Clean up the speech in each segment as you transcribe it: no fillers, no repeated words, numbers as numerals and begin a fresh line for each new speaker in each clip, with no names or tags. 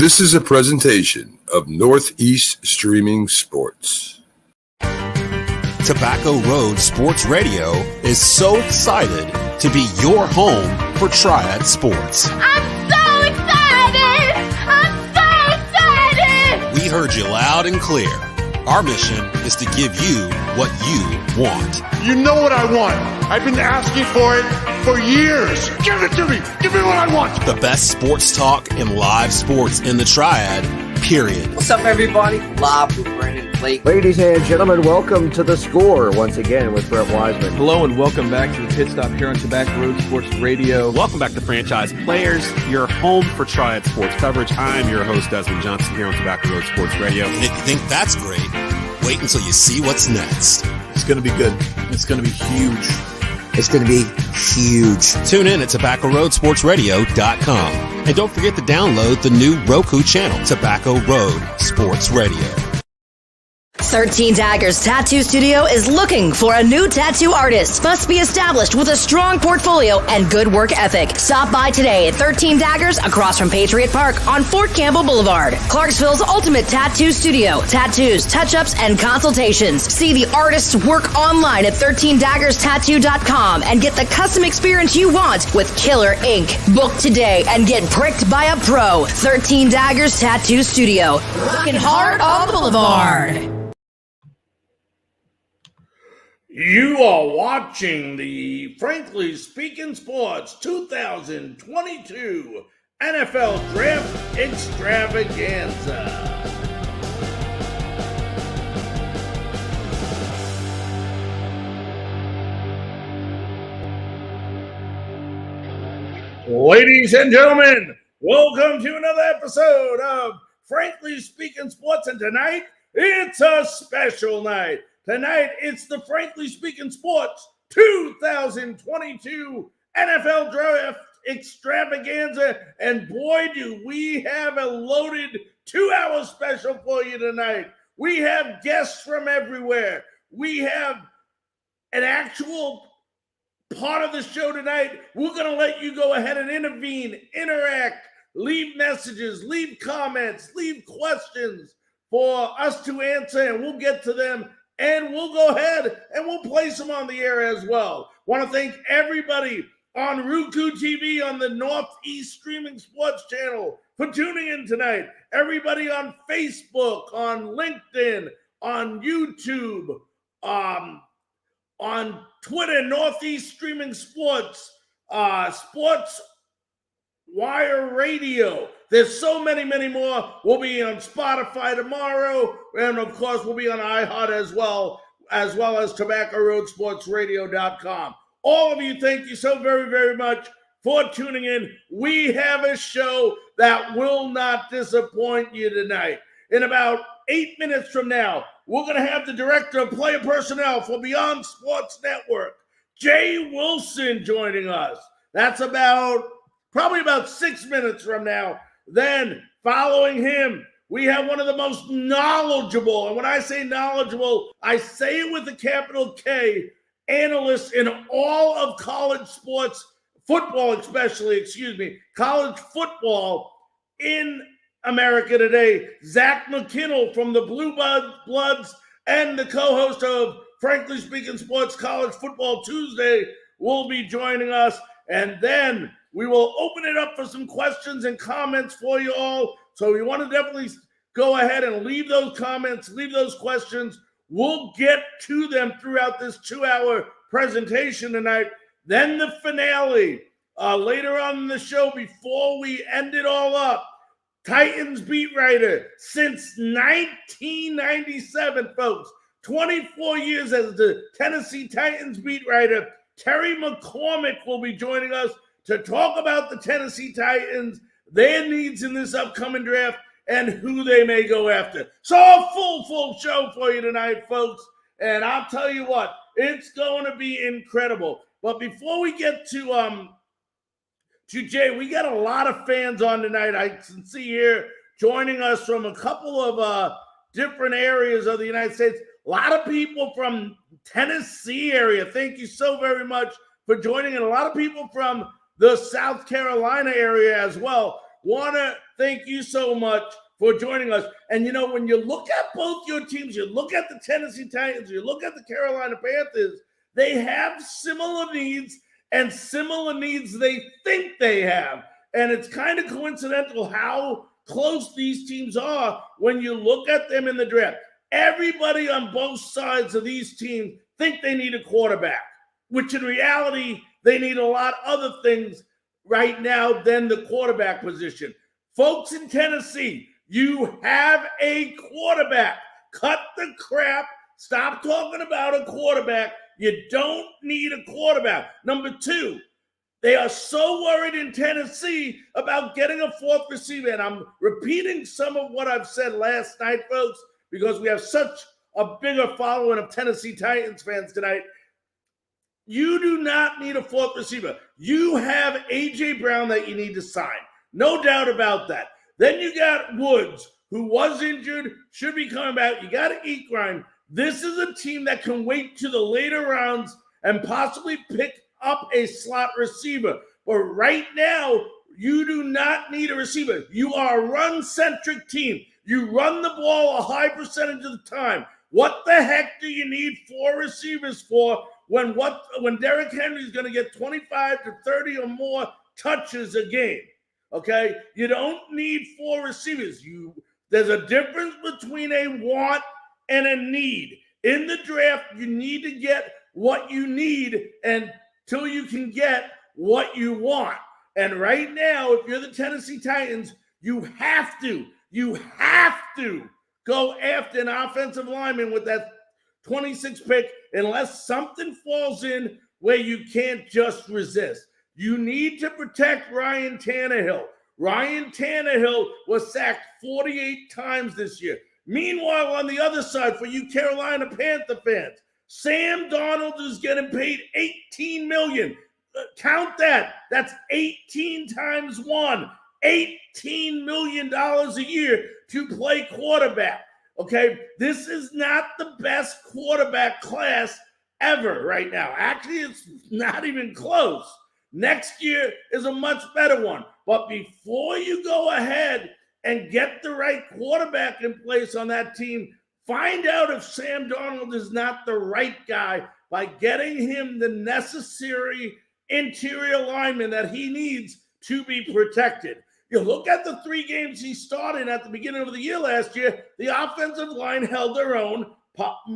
This is a presentation of Northeast Streaming Sports.
Tobacco Road Sports Radio is so excited to be your home for Triad Sports.
I'm so excited! I'm so excited!
We heard you loud and clear. Our mission is to give you what you want.
You know what I want. I've been asking for it for years. Give it to me. Give me what I want.
The best sports talk and live sports in the Triad, period.
What's up, everybody? Live with Brandon Blake.
Ladies and gentlemen, welcome to The Score once again with Brett Wiseman.
Hello and welcome back to the Pit Stop here on Tobacco Road Sports Radio.
Welcome back to Franchise Players, your home for Triad Sports coverage. I'm your host, Desmond Johnson, here on Tobacco Road Sports Radio.
And if you think that's great, wait until you see what's next.
It's going to be good. It's going to be huge.
It's going to be huge.
Tune in at tobaccoroadsportsradio.com. And don't forget to download the new Roku channel, Tobacco Road Sports Radio.
13 Daggers Tattoo Studio is looking for a new tattoo artist. Must be established with a strong portfolio and good work ethic. Stop by today at 13 Daggers across from Patriot Park on Fort Campbell Boulevard. Clarksville's ultimate tattoo studio. Tattoos, touch-ups, and consultations. See the artist's work online at 13daggerstattoo.com and get the custom experience you want with killer ink. Book today and get pricked by a pro. 13 Daggers Tattoo Studio. Looking hard on Boulevard.
You are watching the Frankly Speaking Sports 2022 NFL Draft Extravaganza. Ladies and gentlemen, welcome to another episode of Frankly Speaking Sports, and tonight it's a special night. Tonight, it's the Frankly Speaking Sports 2022 NFL Draft Extravaganza. And boy, do we have a loaded 2-hour special for you tonight. We have guests from everywhere. We have an actual part of the show tonight. We're going to let you go ahead and intervene, interact, leave messages, leave comments, leave questions for us to answer, and we'll get to them. And we'll go ahead and we'll place them on the air as well. Want to thank everybody on Roku TV on the Northeast Streaming Sports channel for tuning in tonight. Everybody on Facebook, on LinkedIn, on YouTube, on Twitter, Northeast Streaming Sports, Sports Wire Radio. There's so many, many more. We'll be on Spotify tomorrow, and of course, we'll be on iHeart as well as TobaccoRoadSportsRadio.com. All of you, thank you so very, very much for tuning in. We have a show that will not disappoint you tonight. In about 8 minutes from now, we're going to have the director of player personnel for Beyond Sports Network, Jay Wilson, joining us. That's probably about 6 minutes from now. Then, following him, we have one of the most knowledgeable, and when I say knowledgeable, I say it with a capital K, analysts in all of college sports, football especially, college football in America today. Zach McKinnell from the Blue Bloods and the co-host of Frankly Speaking Sports College Football Tuesday will be joining us. And then we will open it up for some questions and comments for you all. So we want to definitely go ahead and leave those comments, leave those questions. We'll get to them throughout this 2-hour presentation tonight. Then the finale later on in the show, before we end it all up. Titans beat writer since 1997, folks. 24 years as the Tennessee Titans beat writer. Terry McCormick will be joining us to talk about the Tennessee Titans, their needs in this upcoming draft, and who they may go after. So a full show for you tonight, folks. And I'll tell you what, it's going to be incredible. But before we get to Jay, we got a lot of fans on tonight. I can see here joining us from a couple of different areas of the United States. A lot of people from Tennessee area. Thank you so very much for joining. And a lot of people from the South Carolina area as well. want to thank you so much for joining us. And, when you look at both your teams, you look at the Tennessee Titans, you look at the Carolina Panthers, they have similar needs and similar needs they think they have. And it's kind of coincidental how close these teams are when you look at them in the draft. Everybody on both sides of these teams think they need a quarterback, which in reality, they need a lot other things right now than the quarterback position. Folks in Tennessee, you have a quarterback. Cut the crap. Stop talking about a quarterback. You don't need a quarterback. Number two, they are so worried in Tennessee about getting a fourth receiver. And I'm repeating some of what I've said last night, folks, because we have such a bigger following of Tennessee Titans fans tonight. You do not need a fourth receiver. You have A.J. Brown that you need to sign. No doubt about that. Then you got Woods, who was injured, should be coming back. You got to eat grind. This is a team that can wait to the later rounds and possibly pick up a slot receiver. But right now, you do not need a receiver. You are a run-centric team. You run the ball a high percentage of the time. What the heck do you need 4 receivers for when Derrick Henry is going to get 25 to 30 or more touches a game? Okay? You don't need 4 receivers. There's a difference between a want and a need. In the draft, you need to get what you need until you can get what you want. And right now, if you're the Tennessee Titans, you have to go after an offensive lineman with that 26th pick unless something falls in where you can't just resist. You need to protect Ryan Tannehill. Ryan Tannehill was sacked 48 times this year. Meanwhile, on the other side, for you Carolina Panther fans, Sam Darnold is getting paid $18 million. Count that. That's 18 times 1. $18 million a year to play quarterback. Okay, this is not the best quarterback class ever right now. Actually, it's not even close. Next year is a much better one. But before you go ahead and get the right quarterback in place on that team, find out if Sam Darnold is not the right guy by getting him the necessary interior lineman that he needs to be protected. You look at the 3 games he started at the beginning of the year last year, the offensive line held their own,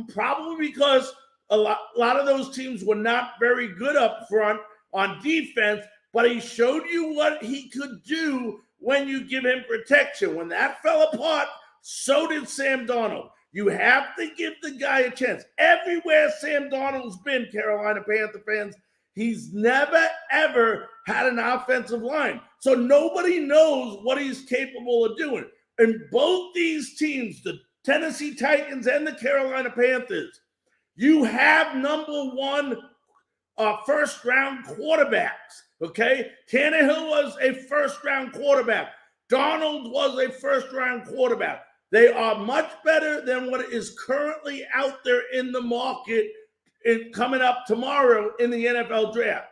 probably because a lot of those teams were not very good up front on defense, but he showed you what he could do when you give him protection. When that fell apart, so did Sam Darnold. You have to give the guy a chance. Everywhere Sam Darnold's been, Carolina Panther fans, he's never, ever had an offensive line. So nobody knows what he's capable of doing. And both these teams, the Tennessee Titans and the Carolina Panthers, you have number 1 first-round quarterbacks, okay? Tannehill was a first-round quarterback. Darnold was a first-round quarterback. They are much better than what is currently out there in the market coming up tomorrow in the NFL draft.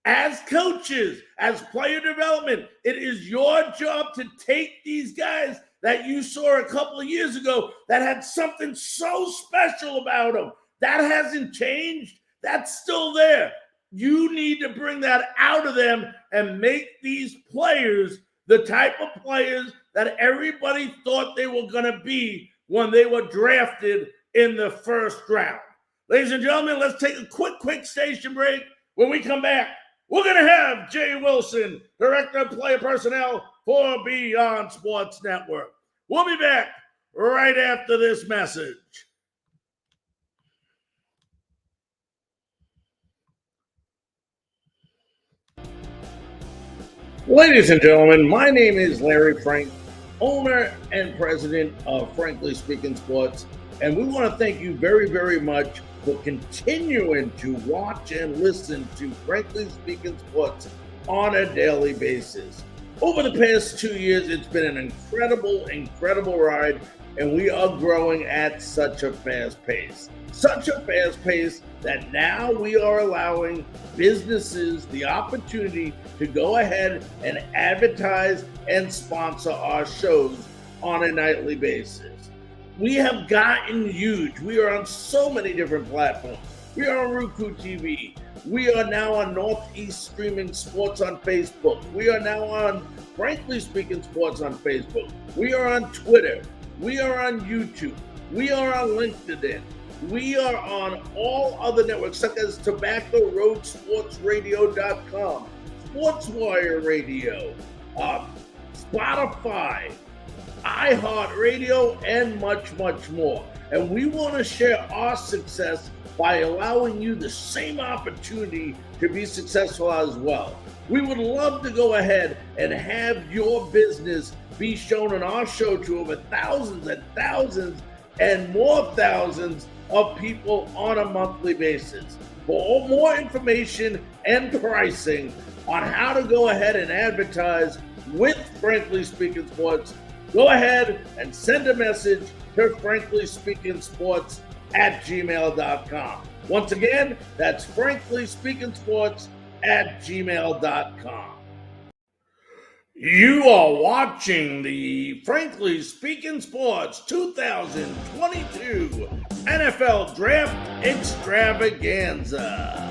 As coaches, as player development, it is your job to take these guys that you saw a couple of years ago that had something so special about them. That hasn't changed. That's still there. You need to bring that out of them and make these players the type of players that everybody thought they were going to be when they were drafted in the first round. Ladies and gentlemen, let's take a quick station break. When we come back, we're going to have Jay Wilson, Director of Player Personnel for Beyond Sports Network. We'll be back right after this message. Ladies and gentlemen, my name is Larry Frank, owner and president of Frankly Speaking Sports, and we want to thank you very, very much for continuing to watch and listen to Frankly Speaking Sports on a daily basis. Over the past 2 years, it's been an incredible ride. and we are growing at such a fast pace. Such a fast pace that now we are allowing businesses the opportunity to go ahead and advertise and sponsor our shows on a nightly basis. We have gotten huge. We are on so many different platforms. We are on Roku TV. We are now on Northeast Streaming Sports on Facebook. We are now on Frankly Speaking Sports on Facebook. We are on Twitter. We are on YouTube. We are on LinkedIn. We are on all other networks such as TobaccoRoadSportsRadio.com, SportsWire Radio, Spotify, iHeartRadio, and much, much more. And we want to share our success by allowing you the same opportunity to be successful as well. We would love to go ahead and have your business be shown on our show to over thousands and thousands and more thousands of people on a monthly basis. For more information and pricing on how to go ahead and advertise with Frankly Speaking Sports, go ahead and send a message to franklyspeakingsports@gmail.com. Once again, that's franklyspeakingsports@gmail.com. You are watching the Frankly Speaking Sports 2022 NFL Draft Extravaganza.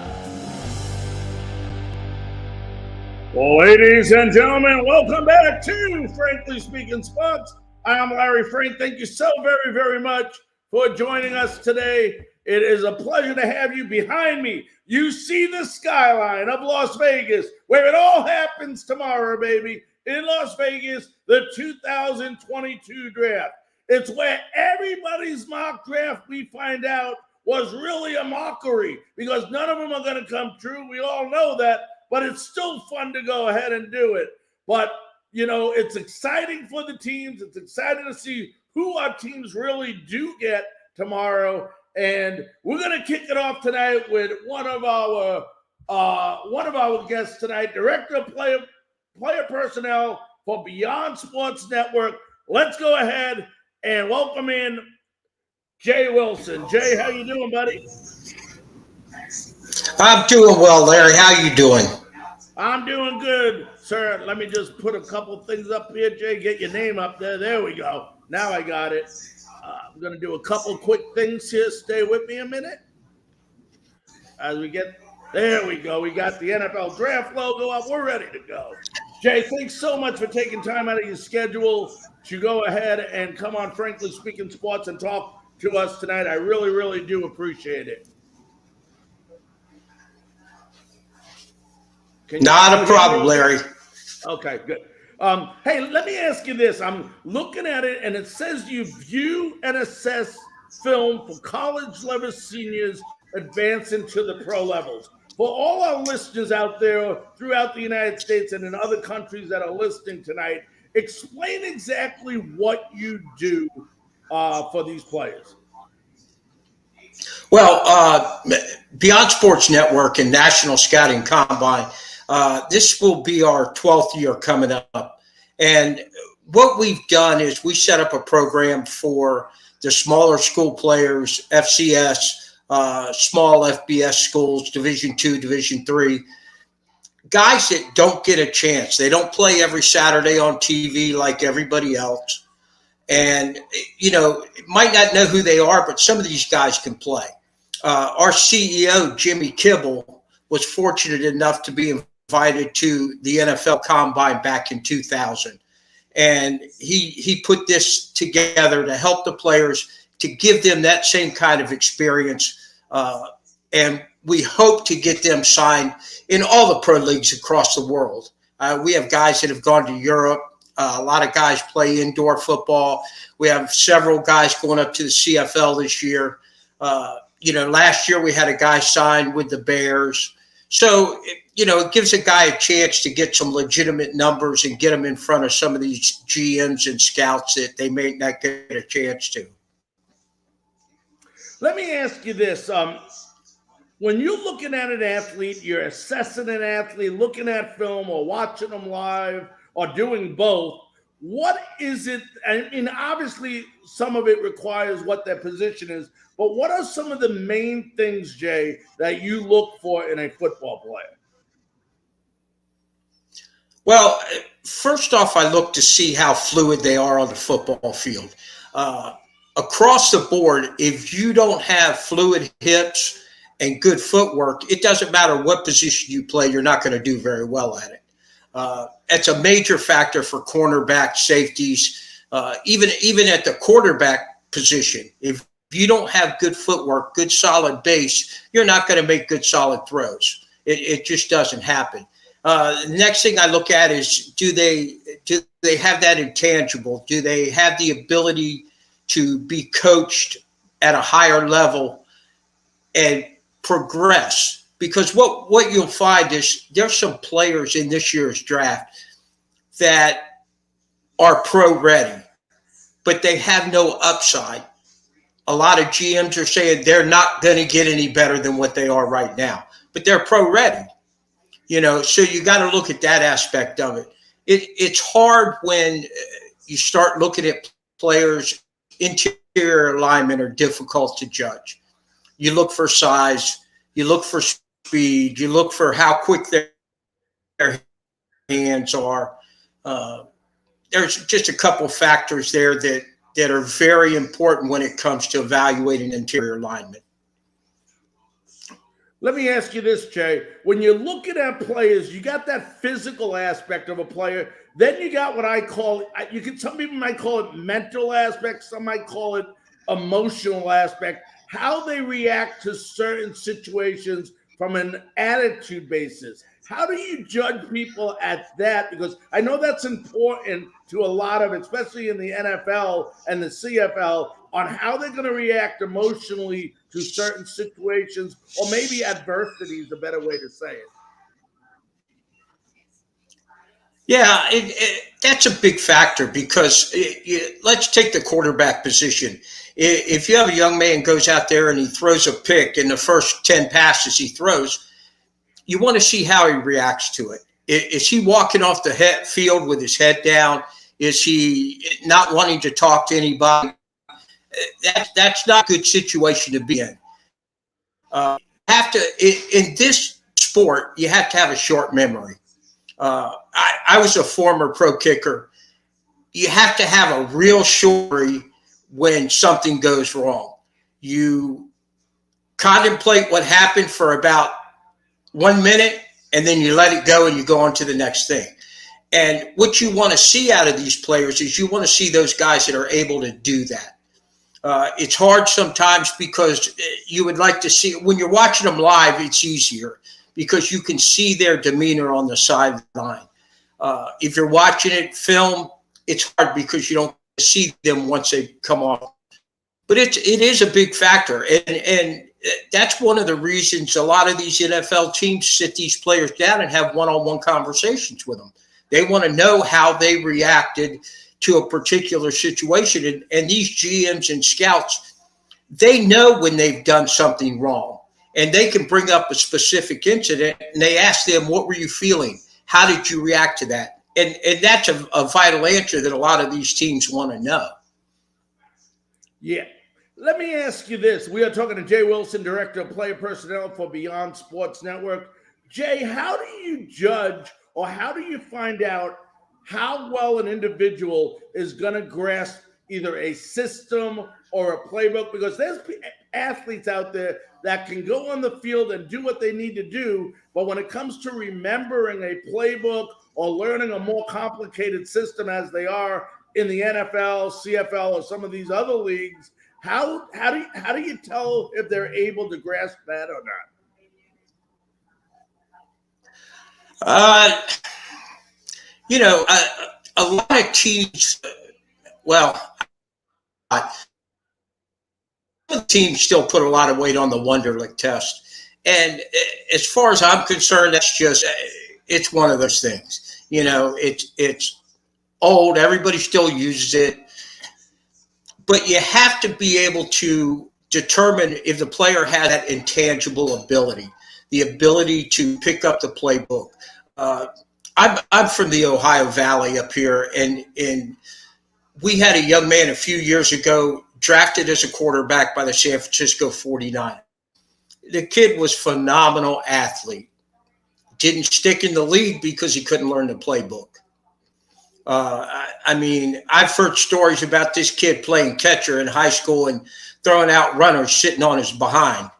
Ladies and gentlemen, welcome back to Frankly Speaking Sports. I'm Larry Frank. Thank you so very, very much for joining us today. It is a pleasure to have you behind me. You see the skyline of Las Vegas, where it all happens tomorrow, baby. In Las Vegas, the 2022 draft. It's where everybody's mock draft, we find out, was really a mockery because none of them are going to come true. We all know that, but it's still fun to go ahead and do it. But, you know, it's exciting for the teams. It's exciting to see who our teams really do get tomorrow. And we're going to kick it off tonight with one of our guests tonight, Director of Player Personnel for Beyond Sports Network. Let's go ahead and welcome in Jay Wilson. Jay, how you doing, buddy?
I'm doing well, Larry. How you doing?
I'm doing good, sir. Let me just put a couple things up here, Jay. Get your name up there. There we go. Now I got it. I'm going to do a couple quick things here. Stay with me a minute. As we get, there we go. We got the NFL Draft logo up. We're ready to go. Jay, thanks so much for taking time out of your schedule to go ahead and come on Frankly Speaking Sports and talk to us tonight. I really, really do appreciate it.
Not a problem, Larry.
Okay, good. Hey, let me ask you this. I'm looking at it, and it says you view and assess film for college-level seniors advancing to the pro levels. For all our listeners out there throughout the United States and in other countries that are listening tonight, explain exactly what you do for these players.
Well, Beyond Sports Network and National Scouting Combine, this will be our 12th year coming up. And what we've done is we set up a program for the smaller school players, FCS, small FBS schools, Division II, Division III, guys that don't get a chance. They don't play every Saturday on TV like everybody else. And, you know, might not know who they are, but some of these guys can play. Our CEO, Jimmy Kibble, was fortunate enough to be invited to the NFL Combine back in 2000. And he put this together to help the players, to give them that same kind of experience. And we hope to get them signed in all the pro leagues across the world. We have guys that have gone to Europe. A lot of guys play indoor football. We have several guys going up to the CFL this year. Last year we had a guy signed with the Bears. So, it gives a guy a chance to get some legitimate numbers and get them in front of some of these GMs and scouts that they may not get a chance to.
Let me ask you this. When you're looking at an athlete, you're assessing an athlete, looking at film or watching them live or doing both, What is it? I mean, obviously, some of it requires what their position is, but what are some of the main things, Jay, that you look for in a football player?
Well, first off, I look to see how fluid they are on the football field. Across the board, if you don't have fluid hips and good footwork, it doesn't matter what position you play, you're not going to do very well at it. It's a major factor for cornerback, safeties, even at the quarterback position. If you don't have good footwork, good solid base, you're not going to make good solid throws. It just doesn't happen. The next thing I look at is do they have that intangible? Do they have the ability to be coached at a higher level and progress? Because what you'll find is there's some players in this year's draft that are pro ready, but they have no upside. A lot of GMs are saying they're not going to get any better than what they are right now, but they're pro ready. So you got to look at that aspect of it. It's hard when you start looking at players. Interior alignment are difficult to judge. You look for size, you look for speed, you look for how quick their hands are. There's just a couple factors there that are very important when it comes to evaluating interior alignment.
Let me ask you this, Jay. When you're looking at players, you got that physical aspect of a player. Then you got what I call, some people might call it mental aspect. Some might call it emotional aspect. How they react to certain situations from an attitude basis. How do you judge people at that? Because I know that's important to a lot of, especially in the NFL and the CFL, on how they're going to react emotionally to certain situations, or maybe adversity is a better way to say it.
Yeah, that's a big factor because let's take the quarterback position. If you have a young man goes out there and he throws a pick in the first 10 passes he throws, you want to see how he reacts to it. Is he walking off the field with his head down? Is he not wanting to talk to anybody? That's not a good situation to be in. In this sport, you have to have a short memory. I was a former pro kicker. You have to have a real story when something goes wrong. You contemplate what happened for about 1 minute, and then you let it go and you go on to the next thing. And what you want to see out of these players is you want to see those guys that are able to do that. It's hard sometimes because you would like to see, when you're watching them live, it's easier because you can see their demeanor on the sideline. If you're watching it film, it's hard because you don't see them once they come off. But it is a big factor. And that's one of the reasons a lot of these NFL teams sit these players down and have one-on-one conversations with them. They want to know how they reacted to a particular situation. And these GMs and scouts, they know when they've done something wrong. And they can bring up a specific incident and they ask them, what were you feeling? How did you react to that? And that's a vital answer that a lot of these teams want to know.
Yeah. Let me ask you this. We are talking to Jay Wilson, Director of Player Personnel for Beyond Sports Network. Jay, how do you judge or how do you find out how well an individual is going to grasp either a system or a playbook? Because there's athletes out there that can go on the field and do what they need to do, but when it comes to remembering a playbook or learning a more complicated system as they are in the NFL, CFL, or some of these other leagues, how do you tell if they're able to grasp that or not?
A lot of teams, teams still put a lot of weight on the Wonderlic test. And as far as I'm concerned, it's one of those things. It's old. Everybody still uses it. But you have to be able to determine if the player has that intangible ability, the ability to pick up the playbook. I'm from the Ohio Valley up here, and we had a young man a few years ago drafted as a quarterback by the San Francisco 49ers. The kid was phenomenal athlete. Didn't stick in the league because he couldn't learn the playbook. I mean, I've heard stories about this kid playing catcher in high school and throwing out runners sitting on his behind.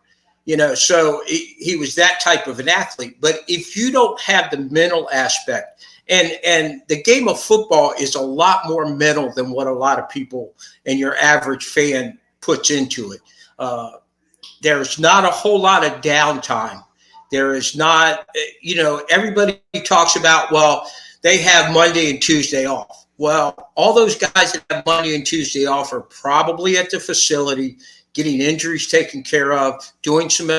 You know, so he was that type of an athlete. But if you don't have the mental aspect, and the game of football is a lot more mental than what a lot of people and your average fan puts into it. There's not a whole lot of downtime. There is not, you know, everybody talks about, well, they have Monday and Tuesday off. Well, all those guys that have Monday and Tuesday off are probably at the facility getting injuries taken care of, doing some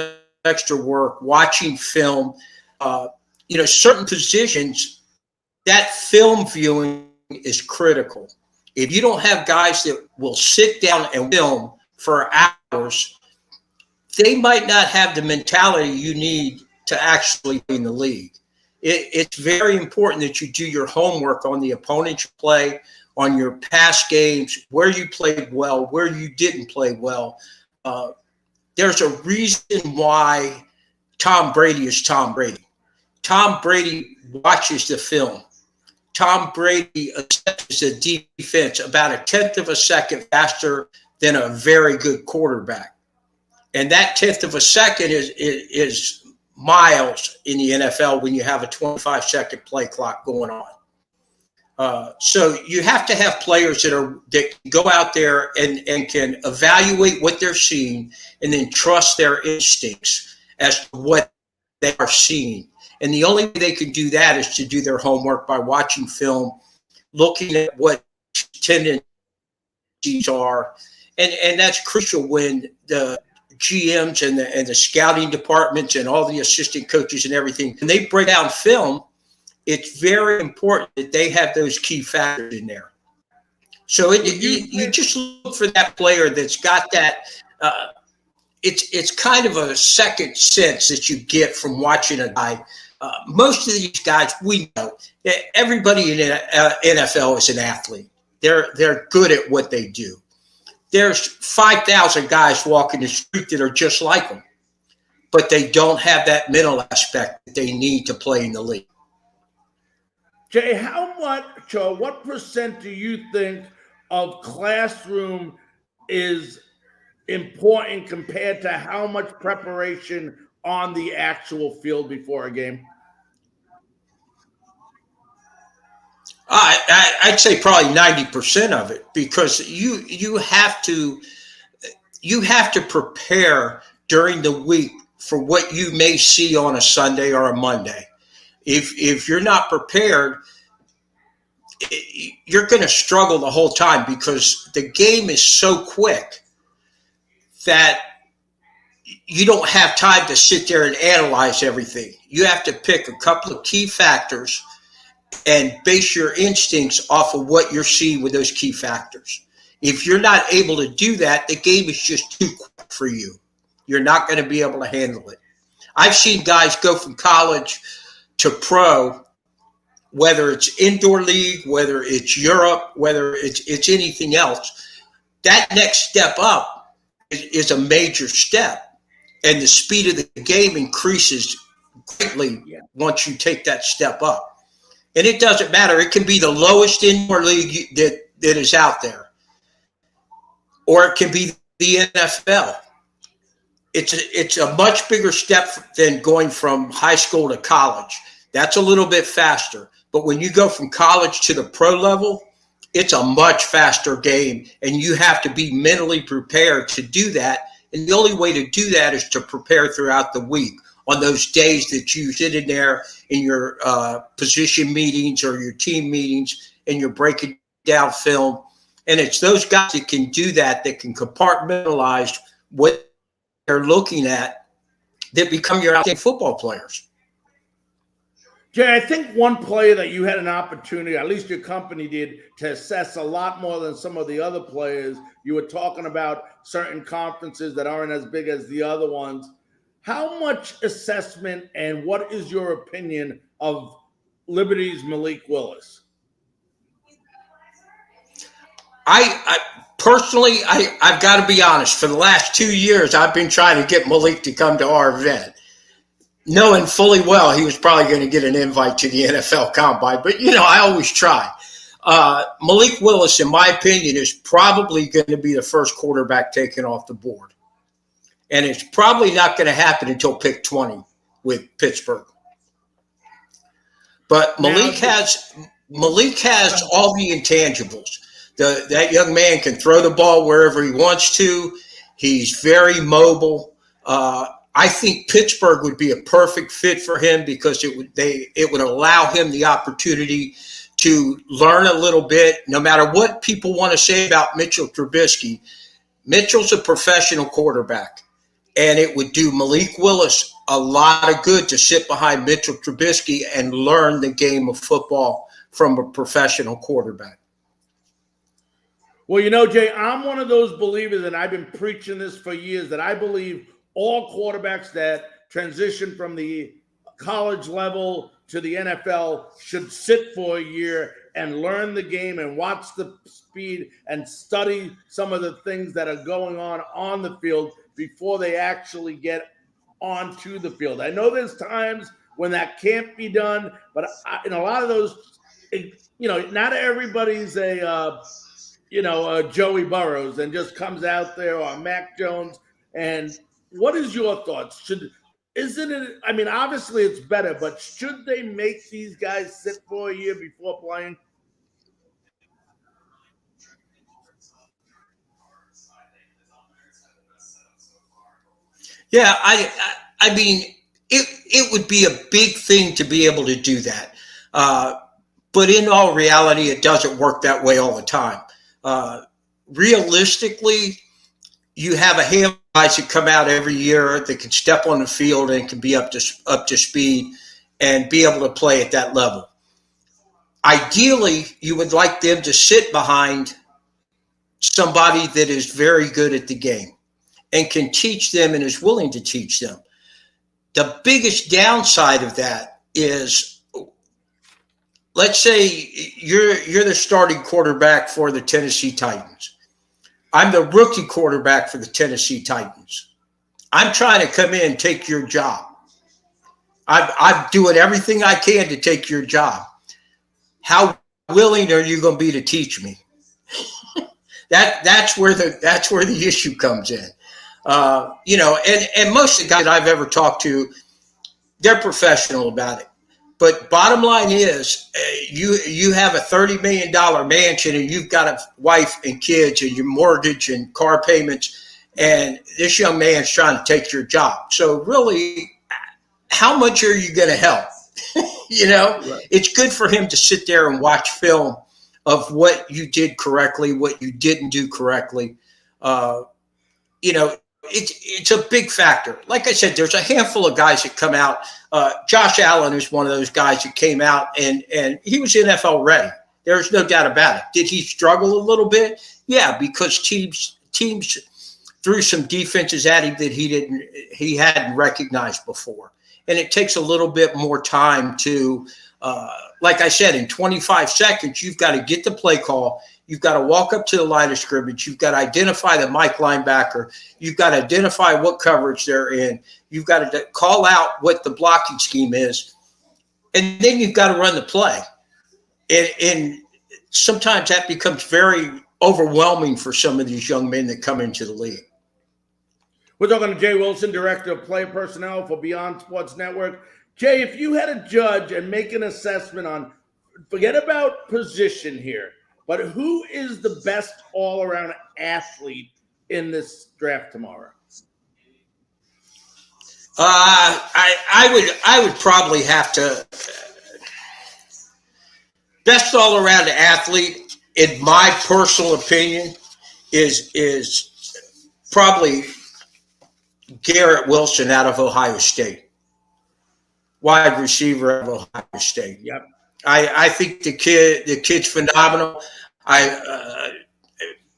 extra work, watching film. You know, certain positions, that film viewing is critical. If you don't have guys that will sit down and film for hours, they might not have the mentality you need to actually be in the league. It's very important that you do your homework on the opponent you play, on your past games, where you played well, where you didn't play well. There's a reason why Tom Brady is Tom Brady. Tom Brady watches the film. Tom Brady assesses the defense about a tenth of a second faster than a very good quarterback. And that tenth of a second is miles in the NFL when you have a 25-second play clock going on. So you have to have players that go out there and can evaluate what they're seeing and then trust their instincts as to what they are seeing. And the only way they can do that is to do their homework by watching film, looking at what tendencies are. And that's crucial when the GMs and the scouting departments and all the assistant coaches and everything, when they break down film, it's very important that they have those key factors in there. So you just look for that player that's got that. It's kind of a second sense that you get from watching a guy. Most of these guys, we know, everybody in NFL is an athlete. They're good at what they do. There's 5,000 guys walking the street that are just like them, but they don't have that mental aspect that they need to play in the league.
Jay, how much or what percent do you think of classroom is important compared to how much preparation on the actual field before a game?
I'd say probably 90% of it, because you have to prepare during the week for what you may see on a Sunday or a Monday. If you're not prepared, you're going to struggle the whole time, because the game is so quick that you don't have time to sit there and analyze everything. You have to pick a couple of key factors and base your instincts off of what you're seeing with those key factors. If you're not able to do that, the game is just too quick for you. You're not going to be able to handle it. I've seen guys go from college to pro, whether it's indoor league, whether it's Europe, whether it's anything else. That next step up is a major step, and the speed of the game increases greatly once you take that step up. And it doesn't matter. It can be the lowest indoor league that is out there, or it can be the NFL. It's a much bigger step than going from high school to college. That's a little bit faster. But when you go from college to the pro level, it's a much faster game, and you have to be mentally prepared to do that. And the only way to do that is to prepare throughout the week on those days that you sit in there in your position meetings or your team meetings and you're breaking down film. And it's those guys that can do that can compartmentalize what they're looking at, that become your outstanding football players.
Jay, I think one player that you had an opportunity, at least your company did, to assess a lot more than some of the other players. You were talking about certain conferences that aren't as big as the other ones. How much assessment and what is your opinion of Liberty's Malik Willis?
I personally, I've got to be honest. For the last 2 years, I've been trying to get Malik to come to our event, knowing fully well he was probably going to get an invite to the NFL Combine. But, I always try. Malik Willis, in my opinion, is probably going to be the first quarterback taken off the board. And it's probably not going to happen until pick 20 with Pittsburgh. But Malik has all the intangibles. That young man can throw the ball wherever he wants to. He's very mobile. I think Pittsburgh would be a perfect fit for him because it would allow him the opportunity to learn a little bit. No matter what people want to say about Mitchell Trubisky, Mitchell's a professional quarterback, and it would do Malik Willis a lot of good to sit behind Mitchell Trubisky and learn the game of football from a professional quarterback.
Well, Jay, I'm one of those believers, and I've been preaching this for years, that I believe all quarterbacks that transition from the college level to the NFL should sit for a year and learn the game and watch the speed and study some of the things that are going on the field before they actually get onto the field. I know there's times when that can't be done, but in a lot of those, not everybody's a Joey Burrows and just comes out there, or Mac Jones. And what is your thoughts? Obviously it's better, but should they make these guys sit for a year before playing?
Yeah, it would be a big thing to be able to do that. But in all reality, it doesn't work that way all the time. Realistically, you have a handful of guys that come out every year that can step on the field and can be up to speed and be able to play at that level. Ideally, you would like them to sit behind somebody that is very good at the game and can teach them and is willing to teach them. The biggest downside of that is, let's say you're the starting quarterback for the Tennessee Titans. I'm the rookie quarterback for the Tennessee Titans. I'm trying to come in and take your job. I'm doing everything I can to take your job. How willing are you going to be to teach me? That's where the issue comes in. And most of the guys I've ever talked to, they're professional about it. But bottom line is, you have a $30 million mansion and you've got a wife and kids and your mortgage and car payments, and this young man's trying to take your job. So really, how much are you going to help? Right. It's good for him to sit there and watch film of what you did correctly, what you didn't do correctly. It's a big factor. Like I said, there's a handful of guys that come out. Josh Allen is one of those guys that came out and he was NFL ready. There's no doubt about it. Did he struggle a little bit? Yeah, because teams threw some defenses at him that he hadn't recognized before. And it takes a little bit more time to, like I said, in 25 seconds, you've got to get the play call. You've got to walk up to the line of scrimmage. You've got to identify the Mike linebacker. You've got to identify what coverage they're in. You've got to call out what the blocking scheme is. And then you've got to run the play. And sometimes that becomes very overwhelming for some of these young men that come into the league.
We're talking to Jay Wilson, Director of Player Personnel for Beyond Sports Network. Jay, if you had a judge and make an assessment on, forget about position here, but who is the best all-around athlete in this draft tomorrow? I would probably have to best all-around athlete, in my personal opinion, is probably Garrett Wilson out of Ohio State, wide receiver of Ohio State. Yep. I think the kid's phenomenal.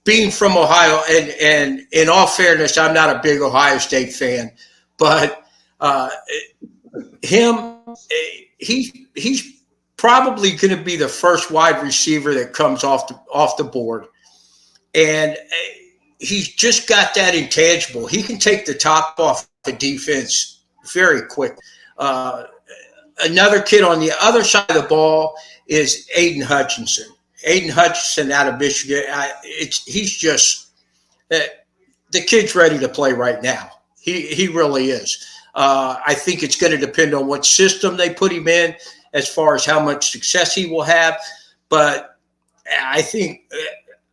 Being from Ohio, and in all fairness, I'm not a big Ohio State fan, but he's
probably going to be the first wide receiver that comes off the board. And he's just got that intangible. He can take the top off the defense very quick. Another kid on the other side of the ball is Aiden Hutchinson. Aiden Hutchinson out of Michigan. He's just the kid's ready to play right now. He really is. I think it's going to depend on what system they put him in as far as how much success he will have. But I think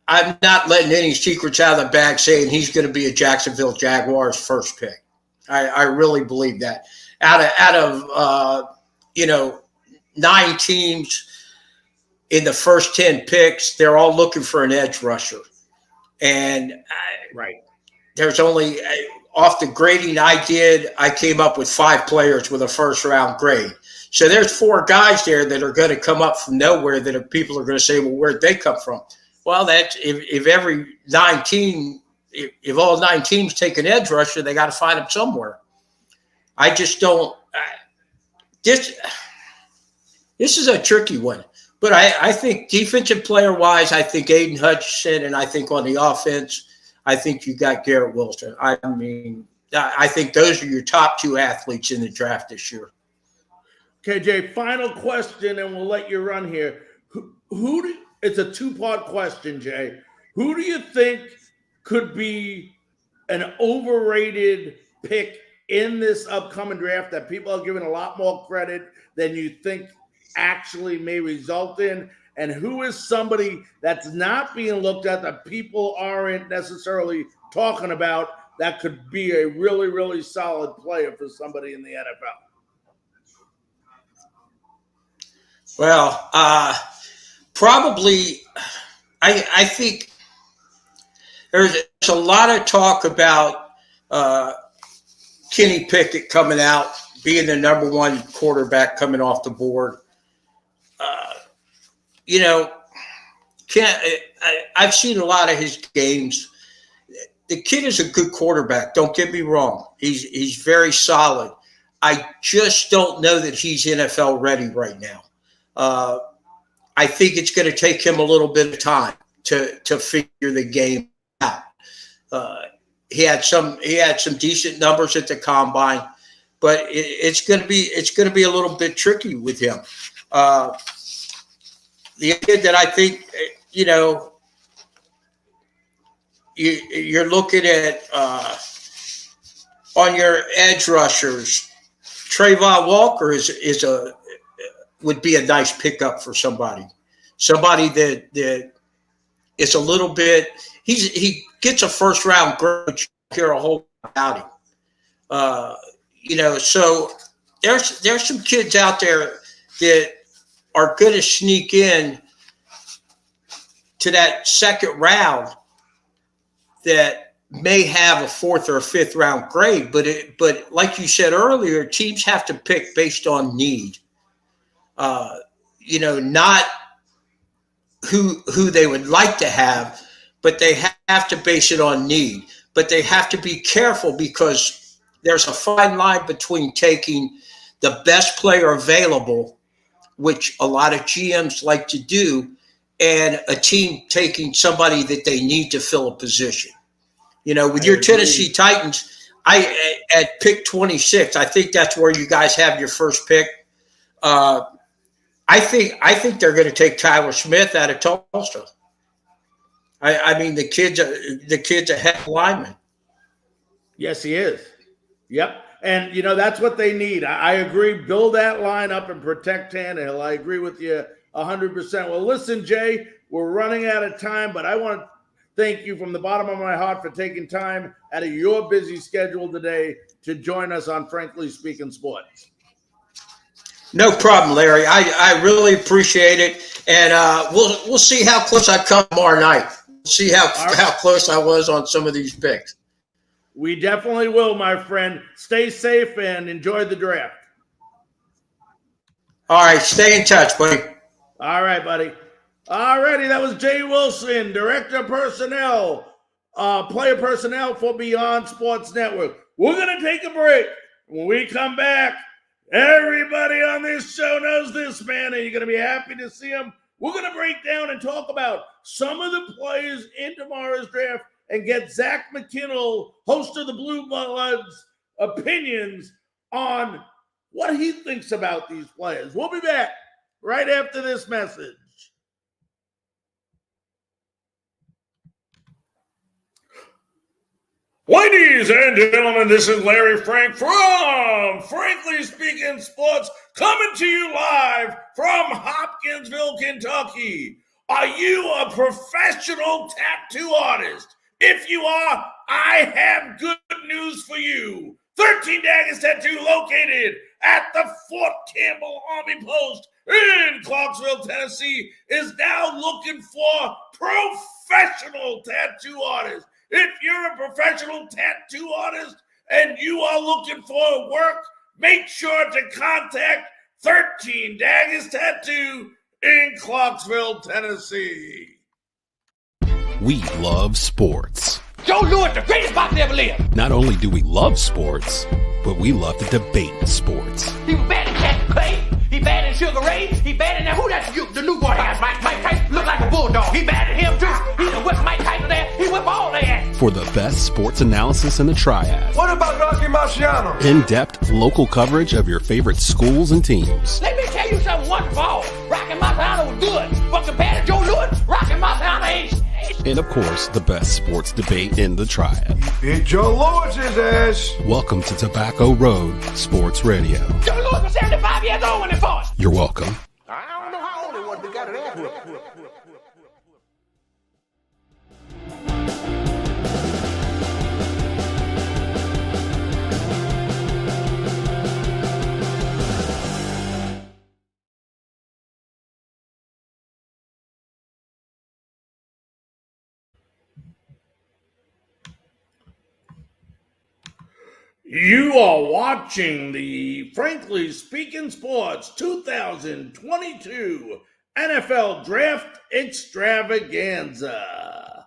I'm not letting any secrets out of the bag saying he's going to be a Jacksonville Jaguars first pick. I really believe that. Out of 9 teams in the first 10 picks, they're all looking for an edge rusher. And there's only off the grading I came up with 5 players with a first round grade. So there's 4 guys there that are going to come up from nowhere that people are going to say, well, where'd they come from? Well, that's if all 9 teams take an edge rusher, they got to find them somewhere. I just don't. This is a tricky one. But I think defensive player-wise, I think Aiden Hutchinson, and I think on the offense, I think you got Garrett Wilson. I mean, I think those are your top 2 athletes in the draft this year.
Okay, Jay, final question, and we'll let you run here. It's a 2-part question, Jay. Who do you think could be an overrated pick in this upcoming draft that people are giving a lot more credit than you think actually may result in? And who is somebody that's not being looked at that people aren't necessarily talking about that could be a really, really solid player for somebody in the NFL?
Well, probably I think there's a lot of talk about Kenny Pickett coming out, being the number 1 quarterback coming off the board. I've seen a lot of his games. The kid is a good quarterback. Don't get me wrong. He's very solid. I just don't know that he's NFL ready right now. I think it's going to take him a little bit of time to figure the game out. He had some decent numbers at the combine, but it's going to be a little bit tricky with him. The kid that I think, you're looking at on your edge rushers, Trayvon Walker would be a nice pickup for somebody that is a little bit. He gets a first round grade, but you don't hear a whole lot about him. So there's some kids out there that are going to sneak in to that second round that may have a 4th or a 5th round grade, but like you said earlier, teams have to pick based on need. Not who they would like to have, but they have to base it on need. But they have to be careful because there's a fine line between taking the best player available, which a lot of GMs like to do, and a team taking somebody that they need to fill a position. With your Tennessee Titans, at pick 26, I think that's where you guys have your first pick. I think they're going to take Tyler Smith out of Tulsa. I mean, the kid's a heck lineman.
Yes, he is. Yep. And, that's what they need. I agree. Build that line up and protect Tannehill. I agree with you 100%. Well, listen, Jay, we're running out of time, but I want to thank you from the bottom of my heart for taking time out of your busy schedule today to join us on Frankly Speaking Sports.
No problem, Larry. I really appreciate it. And we'll see how close I come tomorrow night. See how close I was on some of these picks.
We definitely will, my friend. Stay safe and enjoy the draft.
All right. Stay in touch, buddy.
All right, buddy. All righty. That was Jay Wilson, Director of Personnel, Player Personnel for Beyond Sports Network. We're going to take a break. When we come back, Everybody on this show knows this man, and you're going to be happy to see him. We're going to break down and talk about some of the players in tomorrow's draft and get Zach McKinnell, host of the Blue Bloods, opinions on what he thinks about these players. We'll be back right after this message. Ladies and gentlemen, this is Larry Frank from Frankly Speaking Sports, coming to you live from Hopkinsville, Kentucky. Are you a professional tattoo artist? If you are, I have good news for you. 13 Daggers Tattoo, located at the Fort Campbell Army Post in Clarksville, Tennessee, is now looking for professional tattoo artists. If you're a professional tattoo artist and you are looking for work, make sure to contact 13 Daggers Tattoo in Clarksville, Tennessee.
We love sports.
Joe Louis, the greatest boxer ever lived.
Not only do we love sports, but we love to debate sports.
He was bad in Captain Clay. He bad in Sugar Ray. He bad in that. Who that's the new boy has? Mike Tyson look like a bulldog. He bad at him too. He done whipped Mike Tyson there. He whipped all their ass.
For the best sports analysis in the triad.
What about Rocky Marciano?
In-depth local coverage of your favorite schools and teams.
Let me tell you something once for all. Rocky Marciano was good. But compared to Joe Louis, Rocky Marciano ain't.
And of course, the best sports debate in the triad.
Beat Joe Louis's ass.
Welcome to Tobacco Road Sports Radio.
Joe Louis was 75 years old when he fought.
You're welcome.
I don't know how old he was, but got it ass whipped.
You are watching the Frankly Speaking Sports 2022 NFL Draft Extravaganza.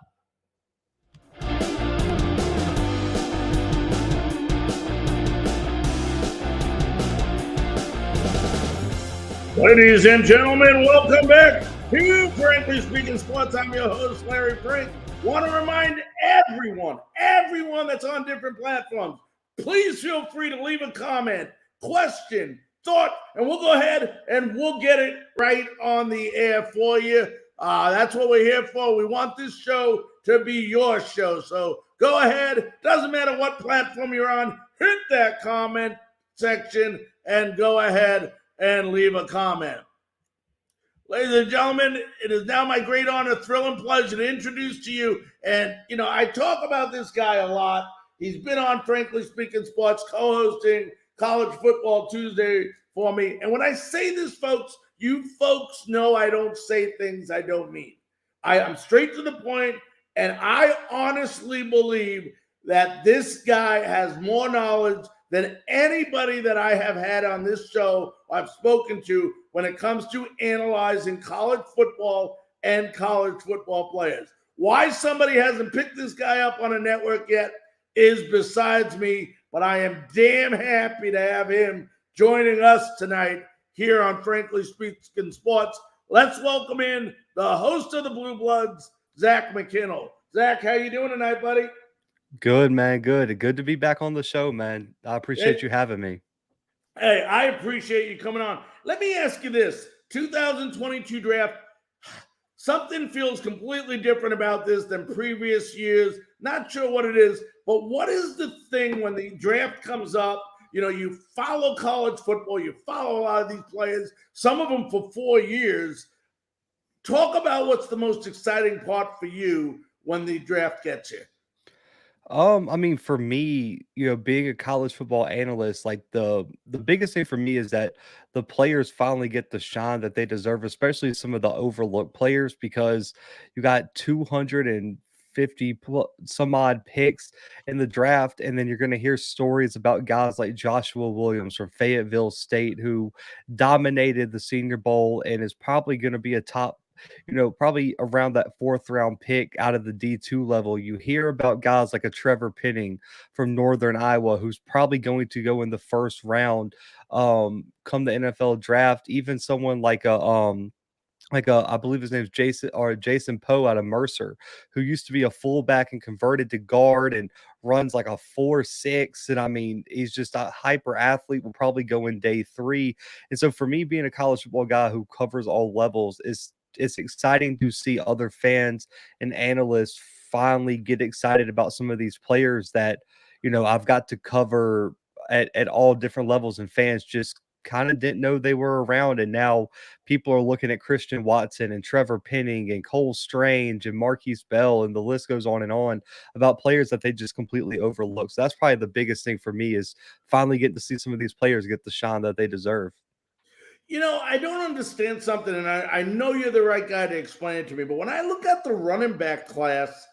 Ladies and gentlemen, welcome back to Frankly Speaking Sports. I'm your host, Larry Frank. Want to remind everyone that's on different platforms, please feel free to leave a comment, question, thought, and we'll go ahead and we'll get it right on the air for you. That's what we're here for. We want this show to be your show. So go ahead. Doesn't matter what platform you're on. Hit that comment section and go ahead and leave a comment. Ladies and gentlemen, it is now my great honor, thrill, and pleasure to introduce to you. And, I talk about this guy a lot. He's been on Frankly Speaking Sports, co-hosting College Football Tuesday for me. And when I say this, folks, you folks know I don't say things I don't mean. I am straight to the point, and I honestly believe that this guy has more knowledge than anybody that I have had on this show or I've spoken to when it comes to analyzing college football and college football players. Why somebody hasn't picked this guy up on a network yet is besides me, but I am damn happy to have him joining us tonight here on Frankly Speaking Sports. Let's welcome in the host of the Blue Bloods, Zach McKinnell. Zach, how you doing tonight, buddy?
Good, man. Good to be back on the show, man. I appreciate you having me.
Hey, I appreciate you coming on. Let me ask you this. 2022 draft, something feels completely different about this than previous years. Not sure what it is, but what is the thing when the draft comes up? You follow college football, you follow a lot of these players, some of them for 4 years. Talk about what's the most exciting part for you when the draft gets here.
For me, being a college football analyst, like the biggest thing for me is that the players finally get the shine that they deserve, especially some of the overlooked players, because you got 250 some odd picks in the draft, and then you're going to hear stories about guys like Joshua Williams from Fayetteville State, who dominated the Senior Bowl and is probably going to be a top probably around that fourth round pick out of the D2 level, you hear about guys like a Trevor Penning from Northern Iowa, who's probably going to go in the first round come the NFL draft. Even someone I believe his name's Jason Poe out of Mercer, who used to be a fullback and converted to guard and runs like a 4.6. And I mean, he's just a hyper athlete, will probably go in day 3. And so for me, being a college football guy who covers all levels, it's exciting to see other fans and analysts finally get excited about some of these players that, I've got to cover at all different levels, and fans just kind of didn't know they were around. And now people are looking at Christian Watson and Trevor Penning and Cole Strange and Marquise Bell, and the list goes on about players that they just completely overlooked. So that's probably the biggest thing for me, is finally getting to see some of these players get the shine that they deserve.
I don't understand something, and I know you're the right guy to explain it to me, but when I look at the running back class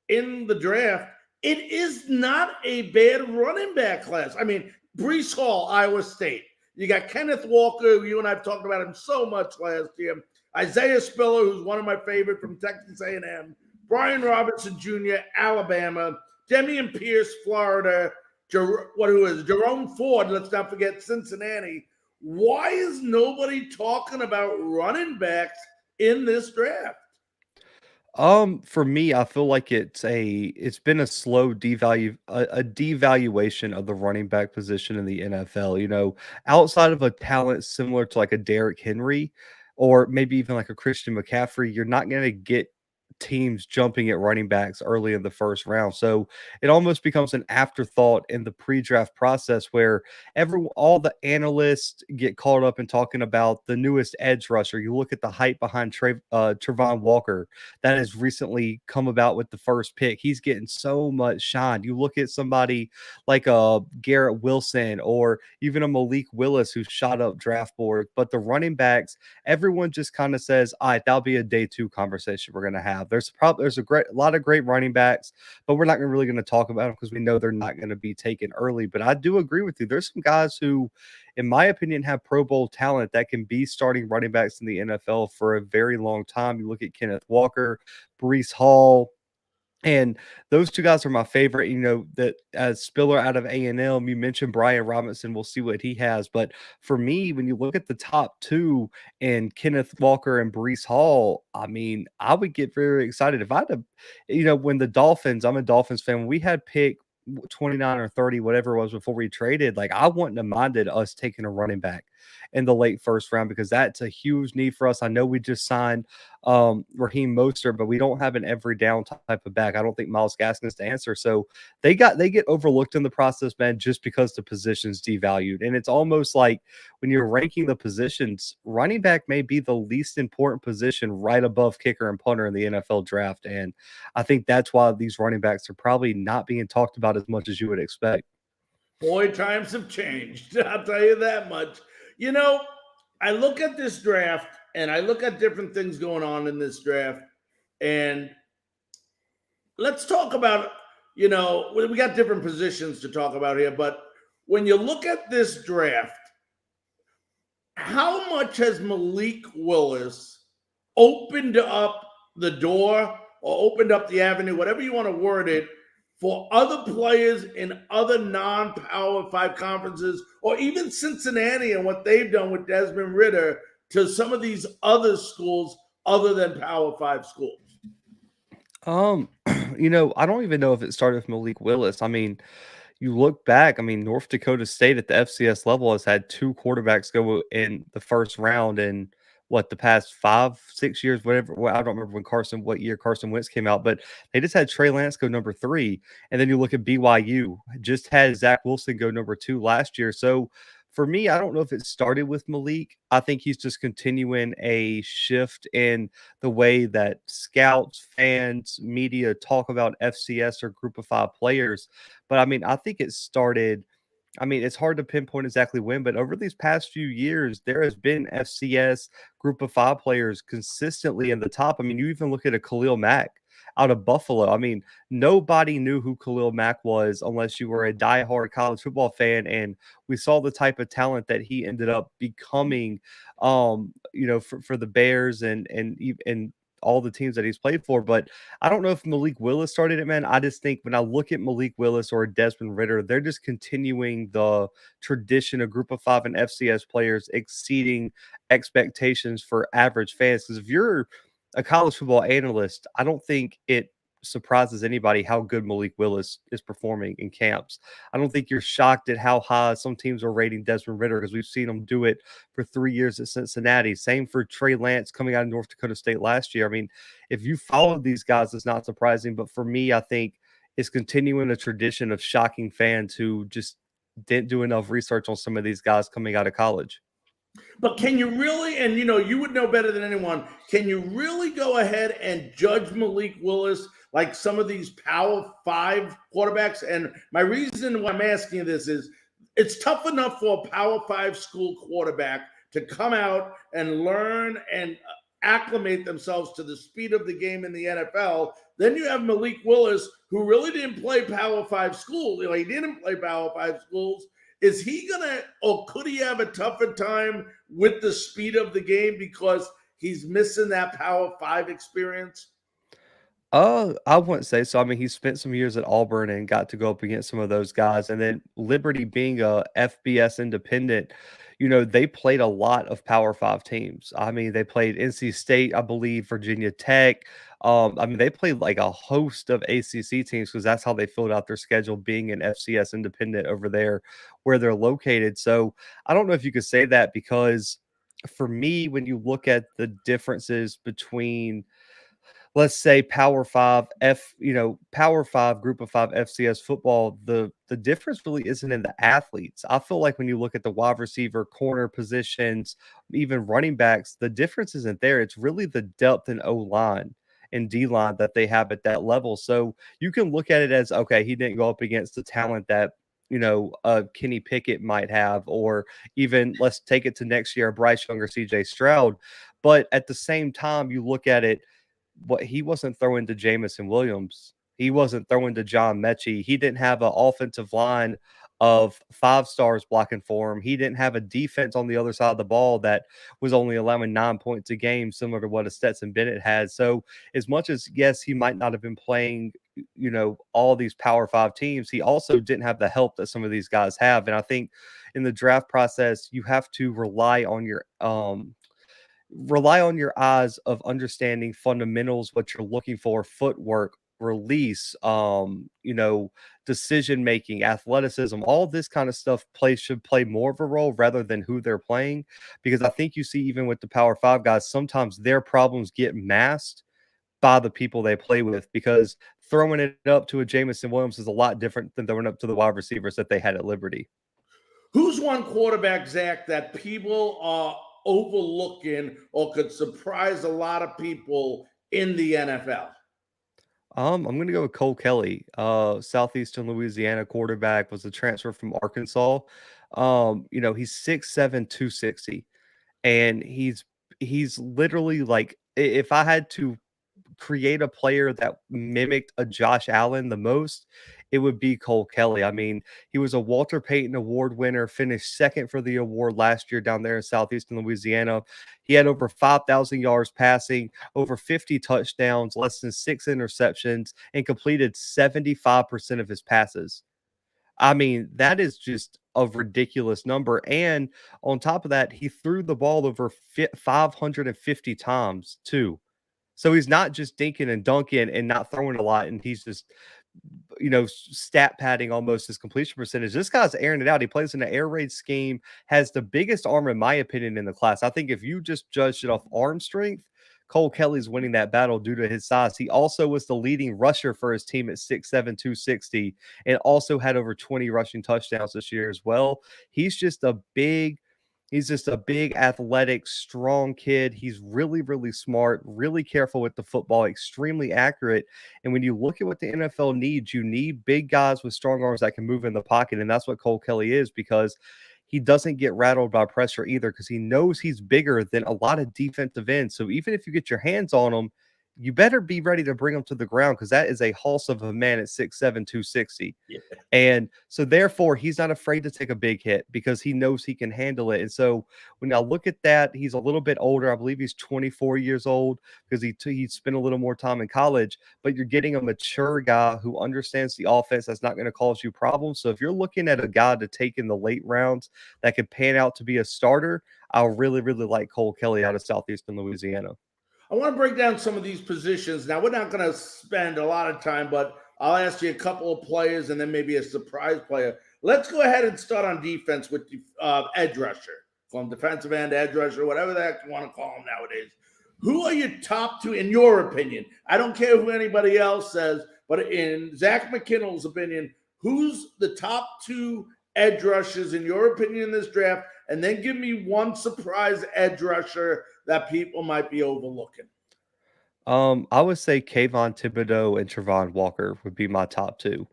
in the draft, it is not a bad running back class. I mean, Brees Hall, Iowa State. You got Kenneth Walker. You and I have talked about him so much last year. Isaiah Spiller, who's one of my favorite from Texas A&M. Brian Robinson Jr., Alabama. Demian Pierce, Florida. Jerome Ford, let's not forget Cincinnati. Why is nobody talking about running backs in this draft?
For me, I feel like it's been a slow devaluation of the running back position in the NFL. Outside of a talent similar to like a Derrick Henry or maybe even like a Christian McCaffrey, you're not going to get teams jumping at running backs early in the first round. So it almost becomes an afterthought in the pre-draft process, where all the analysts get caught up in talking about the newest edge rusher. You look at the hype behind Trevon Walker that has recently come about with the first pick. He's getting so much shine. You look at somebody like a Garrett Wilson or even a Malik Willis who shot up draft board. But the running backs, everyone just kind of says, all right, that'll be a day 2 conversation we're going to have. There's a lot of great running backs, but we're not really going to talk about them because we know they're not going to be taken early. But I do agree with you. There's some guys who, in my opinion, have Pro Bowl talent that can be starting running backs in the NFL for a very long time. You look at Kenneth Walker, Brees Hall, and those 2 guys are my favorite. That as Spiller out of A&M, you mentioned Brian Robinson. We'll see what he has. But for me, when you look at the top 2 and Kenneth Walker and Brees Hall, I mean, I would get very excited if I had to, when the Dolphins, I'm a Dolphins fan, when we had pick 29 or 30, whatever it was before we traded, like I wouldn't have minded us taking a running back in the late first round, because that's a huge need for us. I know we just signed Raheem Mostert, but we don't have an every down type of back. I don't think Myles Gaskin is the answer. So they get overlooked in the process, man, just because the position's devalued. And it's almost like when you're ranking the positions, running back may be the least important position right above kicker and punter in the NFL draft. And I think that's why these running backs are probably not being talked about as much as you would expect.
Boy, times have changed. I'll tell you that much. I look at this draft and I look at different things going on in this draft, and let's talk about, we got different positions to talk about here, but when you look at this draft, how much has Malik Willis opened up the door or opened up the avenue, whatever you want to word it, for other players in other non-Power 5 conferences, or even Cincinnati and what they've done with Desmond Ridder, to some of these other schools other than Power 5 schools?
I don't even know if it started with Malik Willis. I mean, you look back, North Dakota State at the FCS level has had 2 quarterbacks go in the first round in the past 5-6 years, whatever. Well, I don't remember what year Carson Wentz came out, but they just had Trey Lance go number 3. And then you look at BYU, just had Zach Wilson go number 2 last year. So for me, I don't know if it started with Malik. I think he's just continuing a shift in the way that scouts, fans, media talk about FCS or Group of 5 players. But I think it started. It's hard to pinpoint exactly when, but over these past few years, there has been FCS Group of 5 players consistently in the top. You even look at a Khalil Mack out of Buffalo. I mean, nobody knew who Khalil Mack was unless you were a diehard college football fan, and we saw the type of talent that he ended up becoming, for the Bears and all the teams that he's played for. But I don't know if Malik Willis started it, man. I just think when I look at Malik Willis or Desmond Ritter, they're just continuing the tradition of Group of Five and FCS players exceeding expectations for average fans. Because if you're a college football analyst, I don't think it surprises anybody how good Malik Willis is performing in camps. I don't think you're shocked at how high some teams are rating Desmond Ritter because we've seen him do it for 3 years at Cincinnati. Same for Trey Lance coming out of North Dakota State last year. I mean, if you followed these guys, it's not surprising. But for me, I think it's continuing a tradition of shocking fans who just didn't do enough research on some of these guys coming out of college.
But can you really, and you would know better than anyone, can you really go ahead and judge Malik Willis like some of these Power 5 quarterbacks? And my reason why I'm asking you this is it's tough enough for a Power 5 school quarterback to come out and learn and acclimate themselves to the speed of the game in the NFL. Then you have Malik Willis, who really didn't play Power 5 school. He didn't play Power 5 schools. Is he or could he have a tougher time with the speed of the game because he's missing that Power 5 experience?
I wouldn't say so. I mean, he spent some years at Auburn and got to go up against some of those guys. And then Liberty being a FBS independent, they played a lot of Power 5 teams. I mean, they played NC State, I believe, Virginia Tech. I mean, they played like a host of ACC teams because that's how they filled out their schedule, being an FCS independent over there where they're located. So I don't know if you could say that, because for me, when you look at the differences between, let's say, Power 5 Power 5 Group of 5 FCS football, the difference really isn't in the athletes. I feel like when you look at the wide receiver, corner positions, even running backs, the difference isn't there. It's really the depth in O-line and D-line that they have at that level. So you can look at it as, okay, he didn't go up against the talent that Kenny Pickett might have, or even, let's take it to next year, Bryce Young or CJ Stroud. But at the same time, you look at it, he wasn't throwing to Jamison Williams. He wasn't throwing to John Mechie. He didn't have an offensive line of 5 stars blocking for him. He didn't have a defense on the other side of the ball that was only allowing 9 points a game, similar to what a Stetson Bennett had. So as much as, yes, he might not have been playing, all these Power 5 teams, he also didn't have the help that some of these guys have. And I think in the draft process, you have to rely on your eyes of understanding fundamentals, what you're looking for, footwork, release, decision making, athleticism, all this kind of stuff should play more of a role rather than who they're playing. Because I think you see, even with the Power 5 guys, sometimes their problems get masked by the people they play with, because throwing it up to a Jamison Williams is a lot different than throwing up to the wide receivers that they had at Liberty.
Who's one quarterback, Zach, that people are overlooking or could surprise a lot of people in the NFL?
I'm going to go with Cole Kelly, Southeastern Louisiana quarterback, was a transfer from Arkansas. He's 6'7", 260, and he's literally like, if I had to create a player that mimicked a Josh Allen the most, it would be Cole Kelly. I mean, he was a Walter Payton Award winner, finished second for the award last year down there in Southeastern Louisiana. He had over 5,000 yards passing, over 50 touchdowns, less than 6 interceptions, and completed 75% of his passes. I mean, that is just a ridiculous number. And on top of that, he threw the ball over 550 times too. So he's not just dinking and dunking and not throwing a lot, and he's just, stat padding almost his completion percentage. This guy's airing it out. He plays in an air raid scheme, has the biggest arm, in my opinion, in the class. I think if you just judged it off arm strength, Cole Kelly's winning that battle due to his size. He also was the leading rusher for his team at 6'7", 260, and also had over 20 rushing touchdowns this year as well. He's just a big, athletic, strong kid. He's really, really smart, really careful with the football, extremely accurate. And when you look at what the NFL needs, you need big guys with strong arms that can move in the pocket. And that's what Cole Kelly is, because he doesn't get rattled by pressure either, because he knows he's bigger than a lot of defensive ends. So even if you get your hands on him, you better be ready to bring him to the ground because that is a hulk of a man at 6'7", 260.
Yeah.
And so therefore he's not afraid to take a big hit because he knows he can handle it. And so when I look at that, he's a little bit older. I believe he's 24 years old because he spent a little more time in college, but you're getting a mature guy who understands the offense that's not going to cause you problems. So if you're looking at a guy to take in the late rounds that could pan out to be a starter, I really, really like Cole Kelly out of Southeastern Louisiana.
I want to break down some of these positions. Now, we're not going to spend a lot of time, but I'll ask you a couple of players and then maybe a surprise player. Let's go ahead and start on defense with the edge rusher. Call him defensive end, edge rusher, whatever the heck you want to call him nowadays. Who are your top two, in your opinion? I don't care who anybody else says, but in Zach McKinnell's opinion, who's the top two edge rushers in your opinion in this draft? And then give me one surprise edge rusher that people might be overlooking.
I would say Kayvon Thibodeau and Travon Walker would be my top two.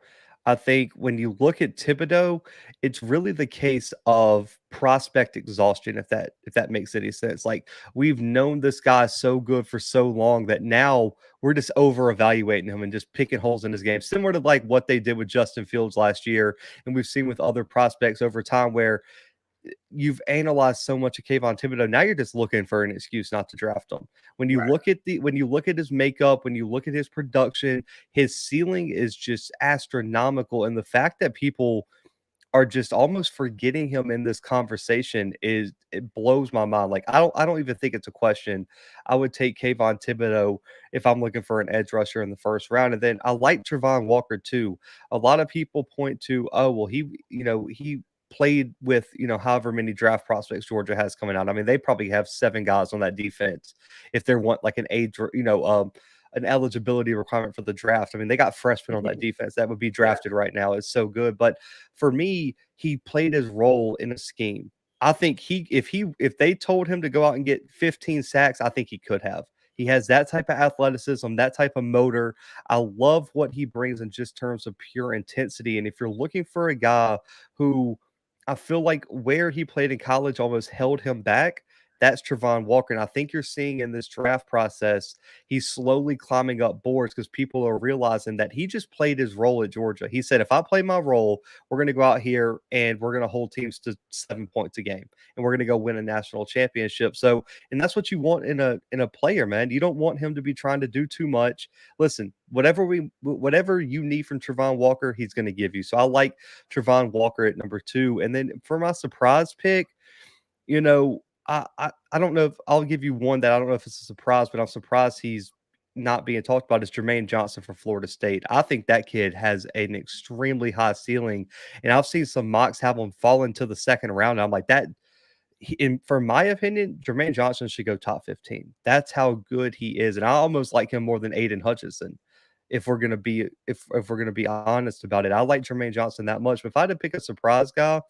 I think when you look at Thibodeau, it's really the case of prospect exhaustion, if that makes any sense. Like we've known this guy so good for so long that now we're just over evaluating him and just picking holes in his game, similar to like what they did with Justin Fields last year, and we've seen with other prospects over time where you've analyzed so much of Kayvon Thibodeau. Now you're just looking for an excuse not to draft him. When you look at his makeup, when you look at his production, his ceiling is just astronomical. And the fact that people are just almost forgetting him in this conversation it blows my mind. Like I don't even think it's a question. I would take Kayvon Thibodeau if I'm looking for an edge rusher in the first round. And then I like Travon Walker too. A lot of people point to, oh, well, he played with, however many draft prospects Georgia has coming out. I mean, they probably have 7 guys on that defense if they want like an age, an eligibility requirement for the draft. I mean, they got freshmen on that defense that would be drafted right now. It's so good. But for me, he played his role in a scheme. I think if they told him to go out and get 15 sacks, I think he could have. He has that type of athleticism, that type of motor. I love what he brings in just terms of pure intensity. And if you're looking for a guy who I feel like where he played in college almost held him back, that's Travon Walker. And I think you're seeing in this draft process, he's slowly climbing up boards because people are realizing that he just played his role at Georgia. He said, if I play my role, we're going to go out here and we're going to hold teams to 7 points a game and we're going to go win a national championship. So, and that's what you want in a player, man. You don't want him to be trying to do too much. Listen, whatever you need from Travon Walker, he's going to give you. So I like Travon Walker at number 2. And then for my surprise pick, I don't know if I'll give you one that I don't know if it's a surprise, but I'm surprised he's not being talked about is Jermaine Johnson from Florida State. I think that kid has an extremely high ceiling, and I've seen some mocks have him fall into the second round. And I'm like that. For my opinion, Jermaine Johnson should go top 15. That's how good he is, and I almost like him more than Aiden Hutchinson. If we're gonna be honest about it, I like Jermaine Johnson that much. But if I had to pick a surprise guy,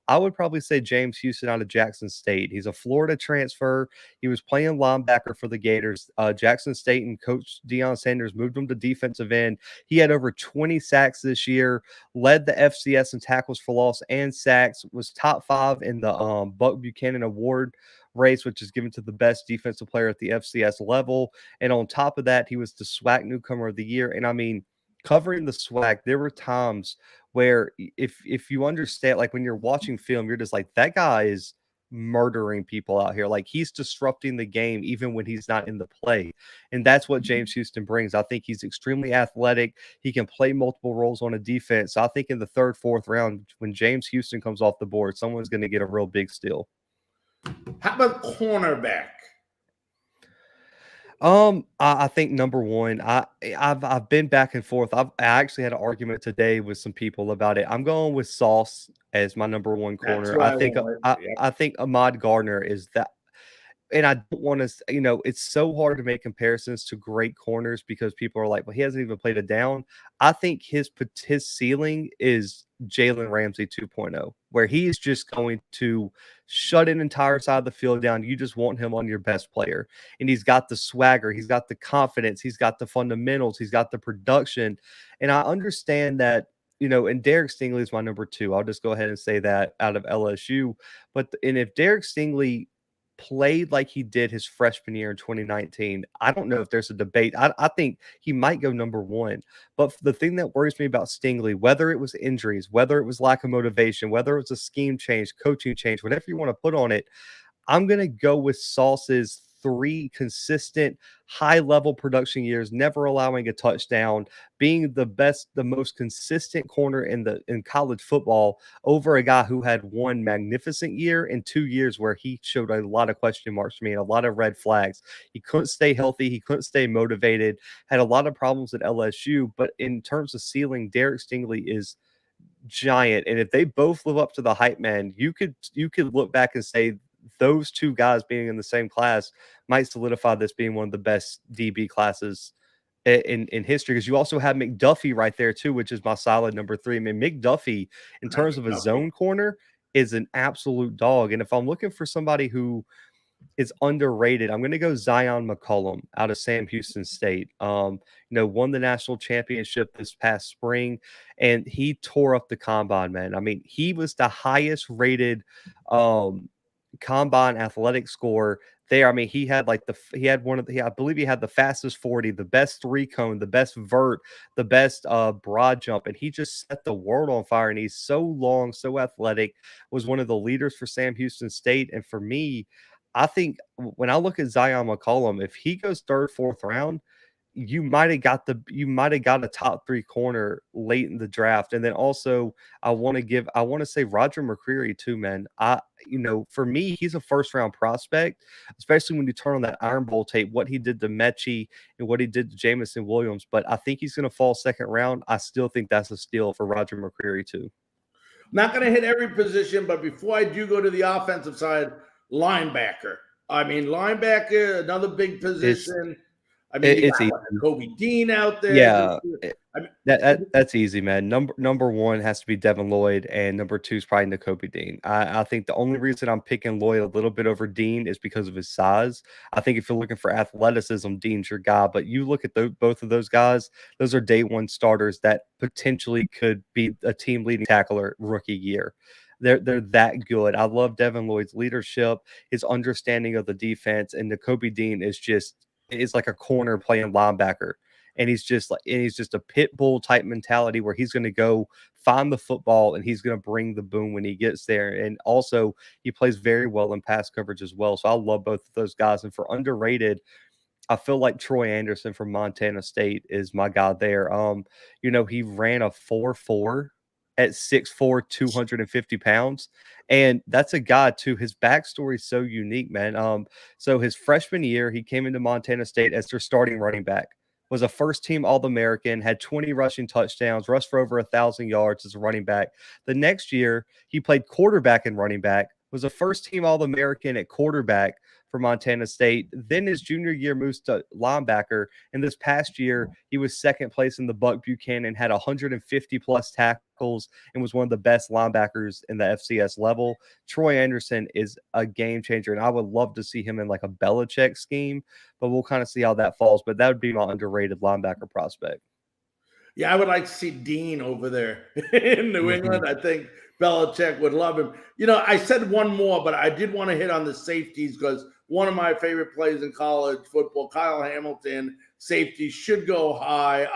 I would probably say James Houston out of Jackson State. He's a Florida transfer. He was playing linebacker for the Gators. Jackson State and Coach Deion Sanders moved him to defensive end. He had over 20 sacks this year, led the FCS in tackles for loss and sacks, was top 5 in the Buck Buchanan Award race, which is given to the best defensive player at the FCS level. And on top of that, he was the SWAC newcomer of the year. And I mean, covering the SWAC, there were times where if you understand, like when you're watching film, you're just like, that guy is murdering people out here. Like he's disrupting the game even when he's not in the play. And that's what James Houston brings. I think he's extremely athletic. He can play multiple roles on a defense. So I think in the 3rd, 4th round, when James Houston comes off the board, someone's going to get a real big steal.
How about cornerback?
I think number 1. I've been back and forth. I actually had an argument today with some people about it. I'm going with Sauce as my number 1 corner. I think Ahmad Gardner is that. And I don't want to, it's so hard to make comparisons to great corners because people are like, well, he hasn't even played a down. I think his ceiling is Jalen Ramsey 2.0, where he is just going to shut an entire side of the field down. You just want him on your best player. And he's got the swagger. He's got the confidence. He's got the fundamentals. He's got the production. And I understand that, and Derek Stingley is my number 2. I'll just go ahead and say that out of LSU. And if Derek Stingley played like he did his freshman year in 2019, I don't know if there's a debate. I think he might go number one. But the thing that worries me about Stingley, whether it was injuries, whether it was lack of motivation, whether it was a scheme change, coaching change, whatever you want to put on it, I'm going to go with Sauce's 3 consistent high-level production years, never allowing a touchdown, being the most consistent corner in college football over a guy who had 1 magnificent year and 2 years where he showed a lot of question marks to me and a lot of red flags. He couldn't stay healthy. He couldn't stay motivated, had a lot of problems at LSU. But in terms of ceiling, Derek Stingley is giant. And if they both live up to the hype, man, you could look back and say those 2 guys being in the same class might solidify this being one of the best DB classes in history. Because you also have McDuffie right there too, which is my solid number 3. I mean, McDuffie, in terms of a zone corner, is an absolute dog. And if I'm looking for somebody who is underrated, I'm going to go Zion McCollum out of Sam Houston State. Won the national championship this past spring, and he tore up the combine, man. I mean, he was the highest rated combine athletic score there. I mean, he had I believe he had the fastest 40, the best 3-cone, the best vert, the best broad jump, and he just set the world on fire. And he's so long, so athletic, was one of the leaders for Sam Houston State. And for me, I think when I look at Zion McCollum, if he goes 3rd, 4th round, you might have got a top 3 corner late in the draft. And then also I want to say Roger McCreary too, man. For me, he's a 1st round prospect, especially when you turn on that Iron Bowl tape, what he did to Mechie and what he did to Jamison Williams. But I think he's going to fall 2nd round. I still think that's a steal for Roger McCreary too.
Not going to hit every position, but before I do go to the offensive side, linebacker. I mean, linebacker, another big position. You got Kobe Dean out there.
Yeah, that's easy, man. Number 1 has to be Devin Lloyd, and number 2 is probably Nakobe Dean. I think the only reason I'm picking Lloyd a little bit over Dean is because of his size. I think if you're looking for athleticism, Dean's your guy. But you look at both of those guys; those are day 1 starters that potentially could be a team leading tackler rookie year. They're that good. I love Devin Lloyd's leadership, his understanding of the defense, and Nakobe Dean is like a corner playing linebacker. And he's just a pit bull type mentality where he's going to go find the football and he's going to bring the boom when he gets there. And also he plays very well in pass coverage as well. So I love both of those guys. And for underrated, I feel like Troy Anderson from Montana State is my guy there. He ran a 4.4 at 6'4", 250 pounds. And that's a guy too. His backstory is so unique, man. So his freshman year, he came into Montana State as their starting running back, was a 1st-team All-American, had 20 rushing touchdowns, rushed for over 1,000 yards as a running back. The next year, he played quarterback and running back, was a 1st-team All-American at quarterback for Montana State. Then his junior year moves to linebacker. And this past year, he was 2nd place in the Buck Buchanan, had 150-plus tackles, and was one of the best linebackers in the FCS level. Troy Anderson is a game changer, and I would love to see him in like a Belichick scheme, but we'll kind of see how that falls. But that would be my underrated linebacker prospect.
Yeah, I would like to see Dean over there in New England. I think Belichick would love him. I said one more, but I did want to hit on the safeties because one of my favorite plays in college football, Kyle Hamilton, safety, should go high.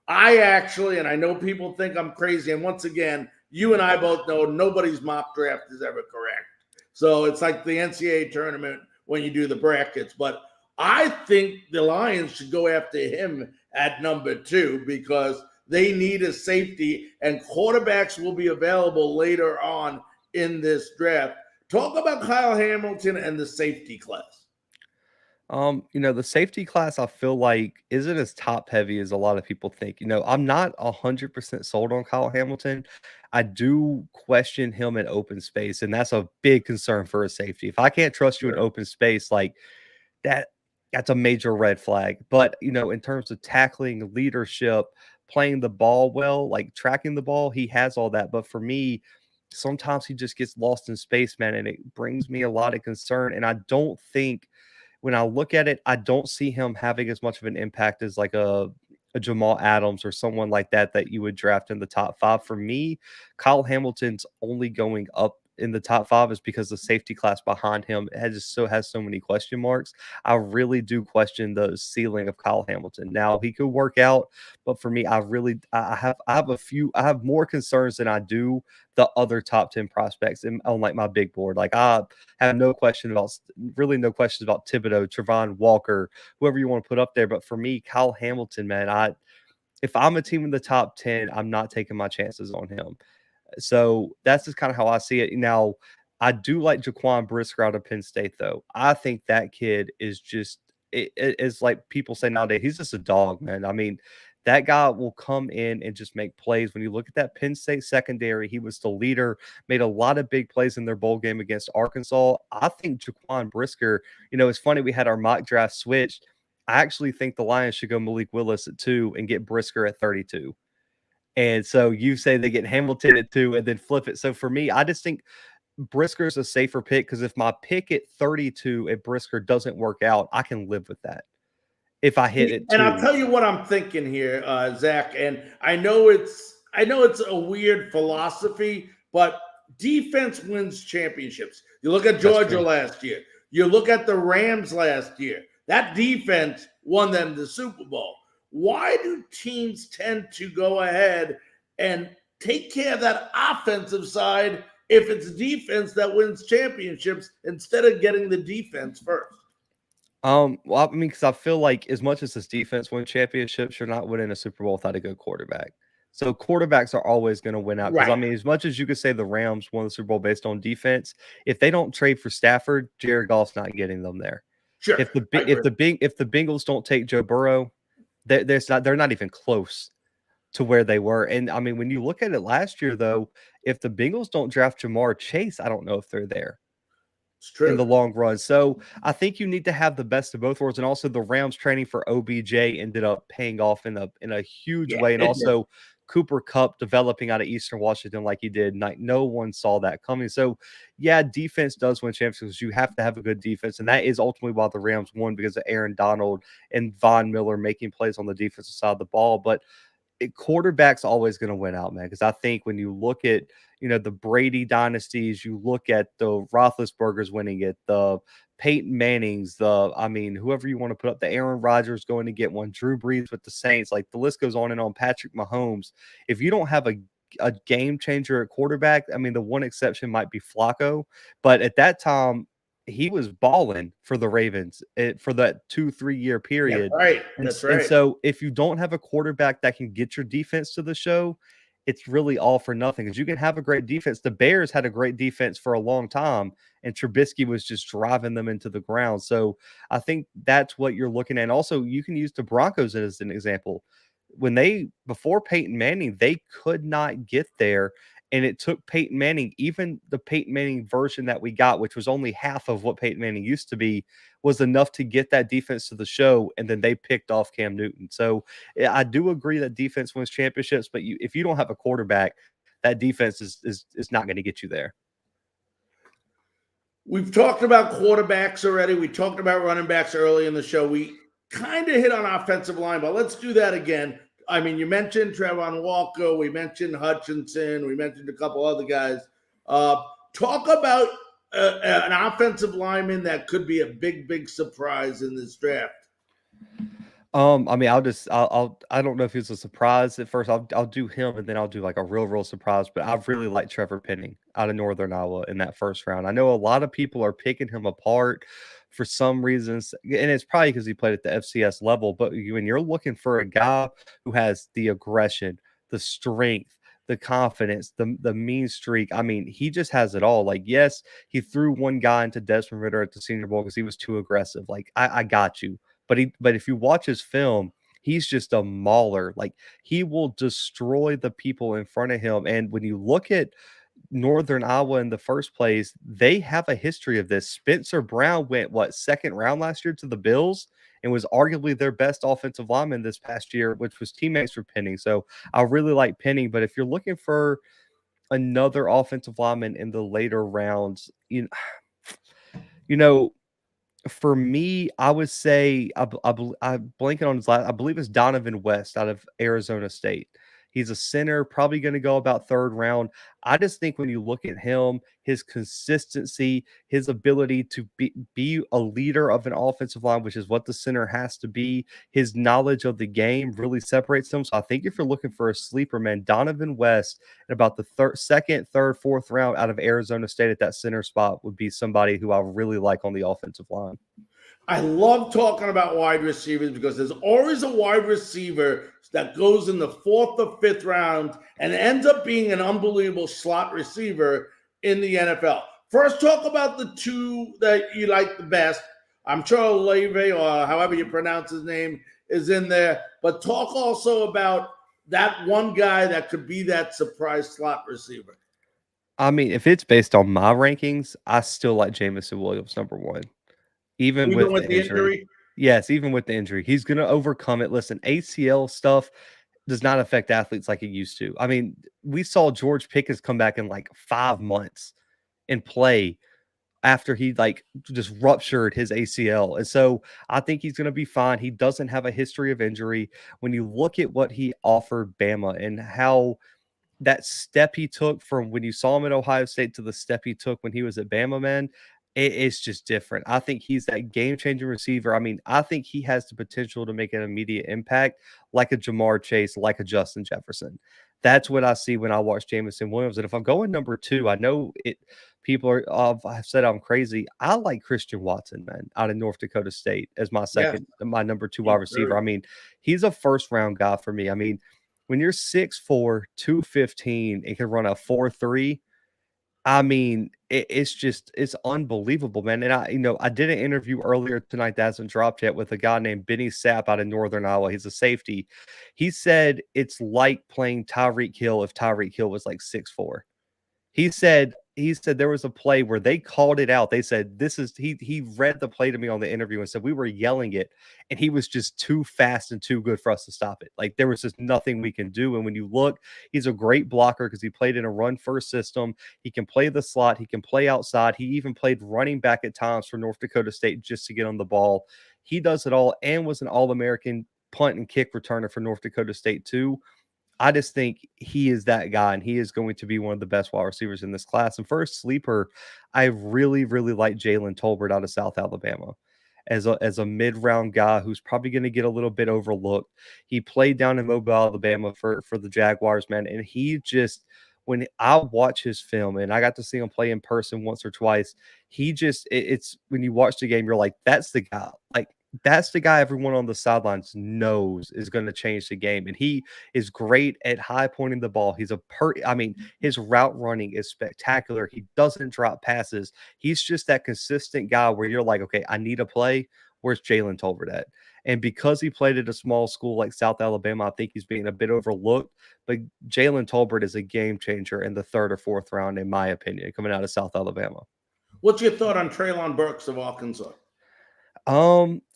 I actually, and I know people think I'm crazy, and once again, you and I both know nobody's mock draft is ever correct. So it's like the NCAA tournament when you do the brackets. But I think the Lions should go after him at number 2 because they need a safety, and quarterbacks will be available later on in this draft. Talk about Kyle Hamilton and the safety class.
The safety class I feel like isn't as top heavy as a lot of people think. I'm not 100% sold on Kyle Hamilton. I do question him in open space, and that's a big concern for a safety. If I can't trust you in open space, like that's a major red flag. But in terms of tackling, leadership, playing the ball well, like tracking the ball, he has all that. But for me, sometimes he just gets lost in space, man, and it brings me a lot of concern. And I don't think, when I look at it, I don't see him having as much of an impact as like a Jamal Adams or someone like that you would draft in the top 5. For me, Kyle Hamilton's only going up in the top 5 is because the safety class behind him has so many question marks. I really do question the ceiling of Kyle Hamilton. Now he could work out, but for me, I have more concerns than I do the other top 10 prospects on like my big board. Like I have no questions about Thibodeau, Trevon Walker, whoever you want to put up there. But for me, Kyle Hamilton, man, if I'm a team in the top 10, I'm not taking my chances on him. So that's just kind of how I see it. Now, I do like Jaquan Brisker out of Penn State, though. I think that kid is just it's like people say nowadays, he's just a dog, man. I mean, that guy will come in and just make plays. When you look at that Penn State secondary, he was the leader, made a lot of big plays in their bowl game against Arkansas. I think Jaquan Brisker, it's funny, we had our mock draft switched. I actually think the Lions should go Malik Willis at 2 and get Brisker at 32. And so you say they get Hamilton at 2 and then flip it. So for me, I just think Brisker's a safer pick because if my pick at 32 at Brisker doesn't work out, I can live with that. If I hit it,
and I'll tell you what I'm thinking here, Zach. And I know it's a weird philosophy, but defense wins championships. You look at Georgia last year. You look at the Rams last year. That defense won them the Super Bowl. Why do teams tend to go ahead and take care of that offensive side if it's defense that wins championships instead of getting the defense first?
Well, I mean, because I feel like as much as this defense wins championships, you're not winning a Super Bowl without a good quarterback. So quarterbacks are always going to win out. Because I mean, as much as you could say the Rams won the Super Bowl based on defense, if they don't trade for Stafford, Jared Goff's not getting them there.
Sure.
If the Bengals don't take Joe Burrow, they're not even close to where they were. And I mean, when you look at it last year, though, if the Bengals don't draft Jamar Chase, I don't know if they're there.
It's true.
In the long run. So I think you need to have the best of both worlds. And also the Rams training for OBJ ended up paying off in a huge way. And also Cooper Kupp developing out of Eastern Washington like he did. Like no one saw that coming. So yeah, defense does win championships. You have to have a good defense. And that is ultimately why the Rams won, because of Aaron Donald and Von Miller making plays on the defensive side of the ball. But quarterback's always going to win out, man. Because I think when you look at, the Brady dynasties, you look at the Roethlisberger's winning it, the Peyton Mannings, whoever you want to put up, the Aaron Rodgers going to get one, Drew Brees with the Saints, like the list goes on and on, Patrick Mahomes. If you don't have a game changer at quarterback, I mean, the one exception might be Flacco, but at that time, he was balling for the Ravens for that 2-3 year period.
Yeah, right. That's right.
And so if you don't have a quarterback that can get your defense to the show, it's really all for nothing, because you can have a great defense. The Bears had a great defense for a long time, and Trubisky was just driving them into the ground. So I think that's what you're looking at. And also, you can use the Broncos as an example. Before Peyton Manning, they could not get there. And it took Peyton Manning, even the Peyton Manning version that we got, which was only half of what Peyton Manning used to be, was enough to get that defense to the show. And then they picked off Cam Newton. So I do agree that defense wins championships, but if you don't have a quarterback, that defense is not going to get you there.
We've talked about quarterbacks already. We talked about running backs early in the show. We kind of hit on offensive line, but let's do that again. I mean, you mentioned Trevon Walker. We mentioned Hutchinson. We mentioned a couple other guys. Talk about an offensive lineman that could be a big surprise in this draft.
I mean, I don't know if it's a surprise at first. I'll do him, and then I'll do like a real surprise. But I really like Trevor Penning out of Northern Iowa in that first round. I know a lot of people are picking him apart for some reasons, and it's probably because he played at the FCS level. But when you're looking for a guy who has the aggression, the strength, the confidence, the mean streak, I mean, he just has it all. Like, yes, he threw one guy into Desmond Ridder at the Senior Bowl because he was too aggressive. Like, I got you. But if you watch his film, he's just a mauler. Like, he will destroy the people in front of him. And when you look at Northern Iowa in the first place, they have a history of this. Spencer Brown went, second round last year to the Bills and was arguably their best offensive lineman this past year, which was teammates for Penning. So I really like Penning. But if you're looking for another offensive lineman in the later rounds, for me, I would say I'm blanking on his last. I believe it's Donovan West out of Arizona State. He's a center, probably going to go about third round. I just think when you look at him, his consistency, his ability to be a leader of an offensive line, which is what the center has to be, his knowledge of the game really separates him. So I think if you're looking for a sleeper, man, Donovan West at about the second, third, fourth round out of Arizona State at that center spot would be somebody who I really like on the offensive line.
I love talking about wide receivers because there's always a wide receiver that goes in the fourth or fifth round and ends up being an unbelievable slot receiver in the NFL. First, talk about the two that you like the best. I'm sure Leve, or however you pronounce his name, is in there. But talk also about that one guy that could be that surprise slot receiver.
I mean, if it's based on my rankings, I still like Jamison Williams number one. Even with the injury. Yes, even with the injury. He's going to overcome it. Listen, ACL stuff does not affect athletes like it used to. I mean, we saw George Pickens come back in like 5 months and play after he like just ruptured his ACL. And so I think he's going to be fine. He doesn't have a history of injury. When you look at what he offered Bama and how that step he took from when you saw him at Ohio State to the step he took when he was at Bama, man, it's just different. I think he's that game-changing receiver. I mean, I think he has the potential to make an immediate impact like a Jamar Chase, like a Justin Jefferson. That's what I see when I watch Jamison Williams. And if I'm going number two, I know people have said I'm crazy. I like Christian Watson, man, out of North Dakota State as my my number two wide receiver. I mean, he's a first-round guy for me. I mean, when you're 6'4", 215, and can run a 4.3, I mean, it's unbelievable, man. And I did an interview earlier tonight that hasn't dropped yet with a guy named Benny Sapp out of Northern Iowa. He's a safety. He said it's like playing Tyreek Hill if Tyreek Hill was like 6'4". He said there was a play where they called it out. They said he read the play to me on the interview and said we were yelling it, and he was just too fast and too good for us to stop it. Like there was just nothing we can do. And when you look, he's a great blocker because he played in a run-first system. He can play the slot. He can play outside. He even played running back at times for North Dakota State just to get on the ball. He does it all and was an All-American punt and kick returner for North Dakota State too. I just think he is that guy, and he is going to be one of the best wide receivers in this class. And for a sleeper, I really, really like Jalen Tolbert out of South Alabama as a mid-round guy who's probably going to get a little bit overlooked. He played down in Mobile, Alabama for the Jaguars, man, and he just – when I watch his film, and I got to see him play in person once or twice, it's when you watch the game, you're like, that's the guy. Like, that's the guy everyone on the sidelines knows is going to change the game. And he is great at high pointing the ball. His route running is spectacular. He doesn't drop passes. He's just that consistent guy where you're like, okay, I need a play. Where's Jalen Tolbert at? And because he played at a small school like South Alabama, I think he's being a bit overlooked. But Jalen Tolbert is a game changer in the third or fourth round, in my opinion, coming out of South Alabama.
What's your thought on Treylon Burks of Arkansas?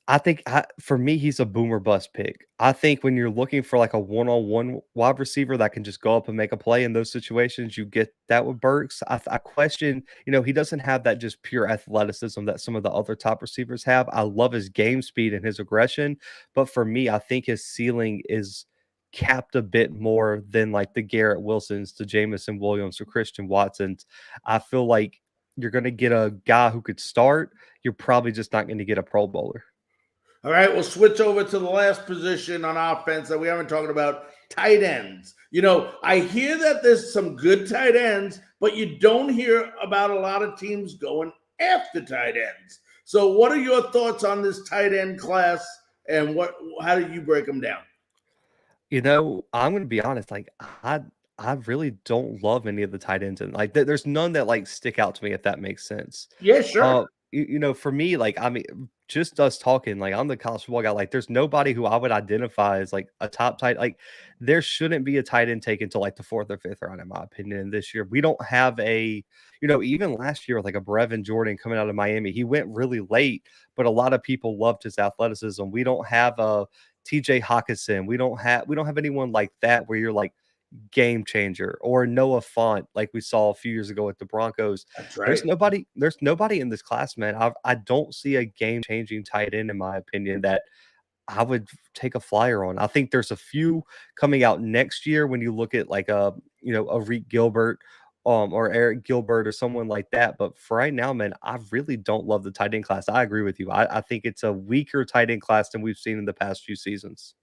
I think for me, he's a boomer bust pick. I think when you're looking for like a one-on-one wide receiver that can just go up and make a play in those situations, you get that with Burks. I question, he doesn't have that just pure athleticism that some of the other top receivers have. I love his game speed and his aggression, but for me, I think his ceiling is capped a bit more than like the Garrett Wilsons, the Jamison Williams, or Christian Watsons. I feel like you're going to get a guy who could start. You're probably just not going to get a Pro Bowler.
All right, we'll switch over to the last position on offense that we haven't talked about, tight ends. I hear that there's some good tight ends, but you don't hear about a lot of teams going after tight ends. So what are your thoughts on this tight end class, and how do you break them down?
I'm going to be honest, like I really don't love any of the tight ends, and like there's none that like stick out to me, if that makes sense.
Yeah, sure.
For me, like, I mean, just us talking, like, I'm the college football guy. Like, there's nobody who I would identify as like a top tight. Like, there shouldn't be a tight end taken to like the fourth or fifth round, in my opinion. And this year, we don't have even last year, like a Brevin Jordan coming out of Miami, he went really late, but a lot of people loved his athleticism. We don't have a TJ Hawkinson. We don't have anyone like that where you're like, game changer, or Noah Fant like we saw a few years ago at the Broncos.
That's right.
There's nobody in this class, man. I don't see a game changing tight end, in my opinion, that I would take a flyer on. I think there's a few coming out next year when you look at like a Reek Gilbert, or Eric Gilbert or someone like that. But for right now, man, I really don't love the tight end class. I agree with you. I think it's a weaker tight end class than we've seen in the past few seasons.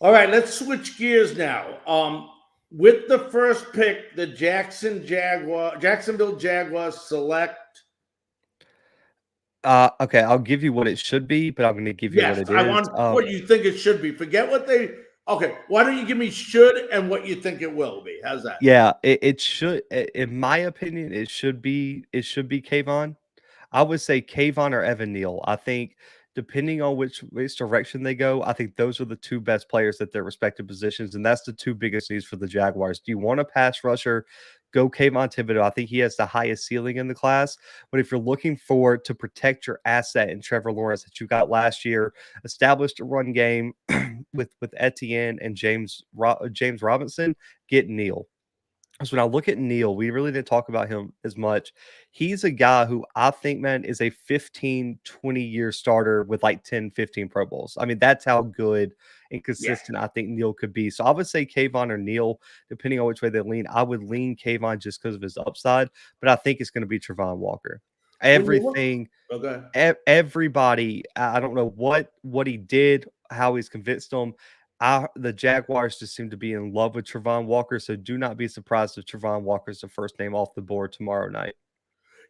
All right, let's switch gears now. With the first pick, the Jacksonville Jaguars select.
Okay, I'll give you what it should be, but I'm going to give you what it is.
I want what you think it should be. Forget what they. Okay, why don't you give me should and what you think it will be? How's that?
Yeah, it should. In my opinion, it should be Kayvon. I would say Kayvon or Evan Neal. I think depending on which direction they go, I think those are the two best players at their respective positions, and that's the two biggest needs for the Jaguars. Do you want a pass rusher? Go Kayvon Thibodeau. I think he has the highest ceiling in the class. But if you're looking to protect your asset in Trevor Lawrence that you got last year, established a run game with Etienne and James Robinson, get Neal. So when I look at Neal, we really didn't talk about him as much. He's a guy who I think, man, is a 15, 20-year starter with like 10, 15 Pro Bowls. I mean, that's how good and consistent I think Neal could be. So I would say Kayvon or Neal, depending on which way they lean. I would lean Kayvon just because of his upside, but I think it's going to be Travon Walker. Everybody, I don't know what he did, how he's convinced them. The Jaguars just seem to be in love with Travon Walker, so do not be surprised if Travon Walker is the first name off the board tomorrow night.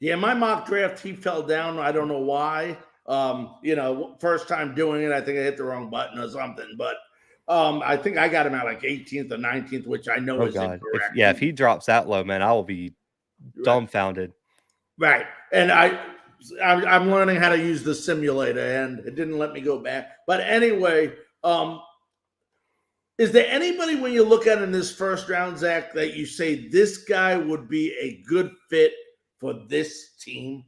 Yeah, my mock draft, he fell down. I don't know why. First time doing it, I think I hit the wrong button or something. But I think I got him at like 18th or 19th, which I know is incorrect.
If he drops that low, man, I will be dumbfounded.
Right, and I'm learning how to use the simulator, and it didn't let me go back. But anyway. Is there anybody when you look at in this first round, Zach, that you say this guy would be a good fit for this team?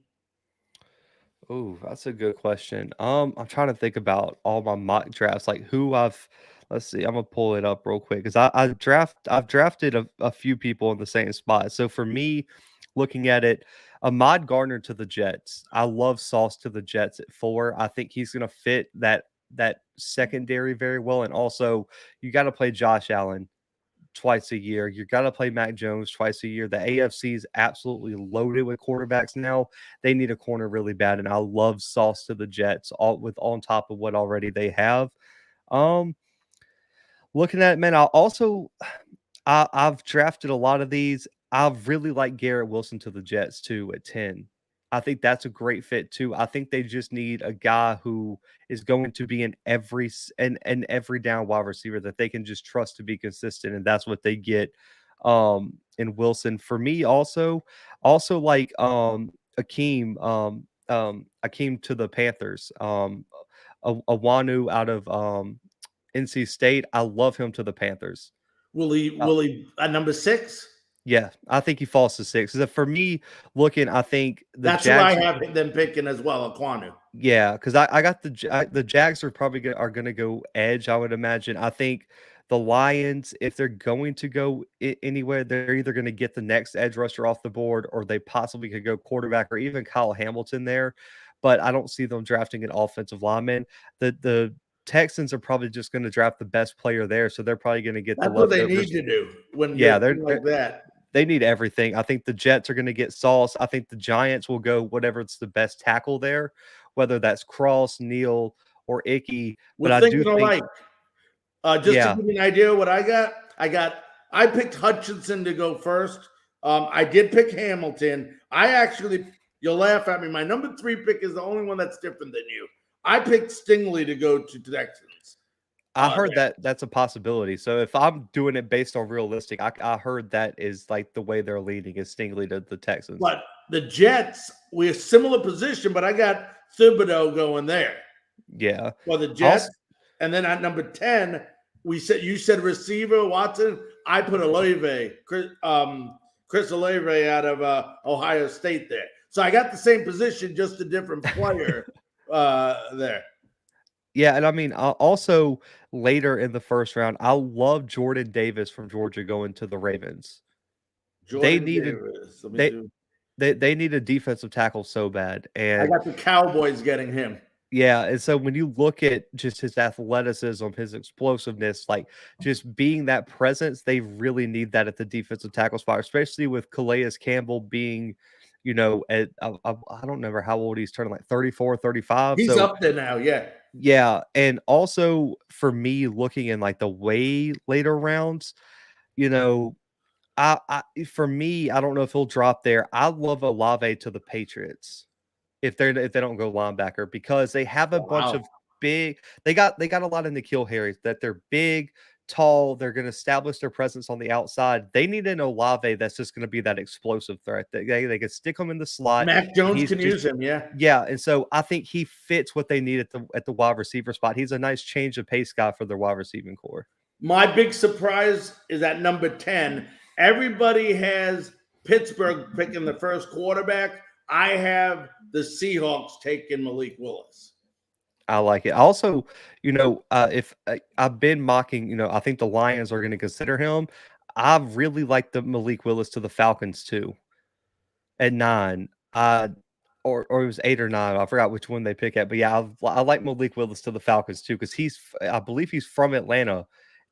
Oh, that's a good question. I'm trying to think about all my mock drafts, like let's see, I'm gonna pull it up real quick because I've drafted a few people in the same spot. So for me, looking at it, Ahmad Gardner to the Jets. I love Sauce to the Jets at 4. I think he's gonna fit that secondary very well. And also you got to play Josh Allen twice a year. You got to play Mac Jones twice a year. The AFC is absolutely loaded with quarterbacks now. They need a corner really bad. And I love Sauce to the Jets on top of what already they have. Looking at it, man, I've drafted a lot of these. I really like Garrett Wilson to the Jets too at 10. I think that's a great fit too. I think they just need a guy who is going to be in every down wide receiver that they can just trust to be consistent, and that's what they get in Wilson. For me, also like Akeem to the Panthers. Awanu out of NC State. I love him to the Panthers.
Will he at number 6?
Yeah, I think he falls to 6. For me, I think
that's who I have them picking as well, Aquanu.
Yeah, because I got the Jags are probably going to go edge. I would imagine. I think the Lions, if they're going to go anywhere, they're either going to get the next edge rusher off the board, or they possibly could go quarterback or even Kyle Hamilton there. But I don't see them drafting an offensive lineman. The Texans are probably just going to draft the best player there, so they're probably going to get.
That's what they need to do when they're like that.
They need everything. I think the Jets are going to get Sauce. I think the Giants will go whatever's the best tackle there, whether that's Cross, Neal, or Icky. But I do think,
to give you an idea of what I got, I picked Hutchinson to go first. I did pick Hamilton. You'll laugh at me. My number 3 pick is the only one that's different than you. I picked Stingley to go to Texans.
I heard that's a possibility. So if I'm doing it based on realistic, I heard that is like the way they're leading is Stingley to the Texans.
But the Jets, we're similar position, but I got Thibodeau going there.
Yeah.
For the Jets. And then at number 10, you said receiver, Watson. I put Olave, Chris Olave out of Ohio State there. So I got the same position, just a different player there.
Yeah, and I mean, also later in the first round, I love Jordan Davis from Georgia going to the Ravens. They need a defensive tackle so bad, and
I got the Cowboys getting him.
Yeah, and so when you look at just his athleticism, his explosiveness, like just being that presence, they really need that at the defensive tackle spot, especially with Calais Campbell being, at I don't remember how old he's turning, like 34, 35.
He's
So
up there now, yeah.
yeah, and also for me, looking in like the way later rounds, you know, for me, I don't know if he'll drop there. I love Olave to the Patriots if they don't go linebacker because they have a bunch of big. They got a lot of N'Keal Harris that they're big, tall. They're going to establish their presence on the outside. They need an Olave that's just going to be that explosive threat. They can stick him in the slot.
Mac Jones can use him, yeah.
Yeah, and so I think he fits what they need at the wide receiver spot. He's a nice change of pace guy for their wide receiving core.
My big surprise is at number 10. Everybody has Pittsburgh picking the first quarterback. I have the Seahawks taking Malik Willis.
I like it. Also, if I've been mocking, I think the Lions are going to consider him. I really like the Malik Willis to the Falcons too. At 9, or it was 8 or 9. I forgot which one they pick at, but yeah, I like Malik Willis to the Falcons too because I believe he's from Atlanta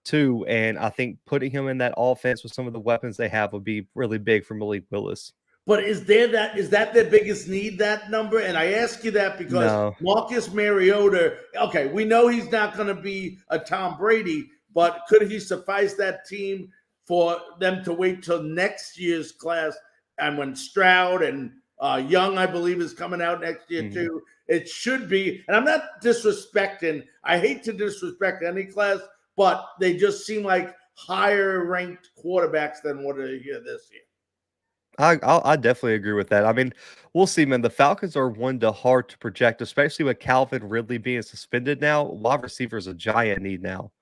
too, and I think putting him in that offense with some of the weapons they have would be really big for Malik Willis.
But is that their biggest need, that number? And I ask you that because Marcus Mariota, okay, we know he's not going to be a Tom Brady, but could he suffice that team for them to wait till next year's class? And when Stroud and Young, I believe, is coming out next year too, it should be. And I'm not disrespecting. I hate to disrespect any class, but they just seem like higher ranked quarterbacks than what are here this year.
I definitely agree with that. I mean, we'll see, man. The Falcons are one to hard to project, especially with Calvin Ridley being suspended now. Wide receiver is a giant need now.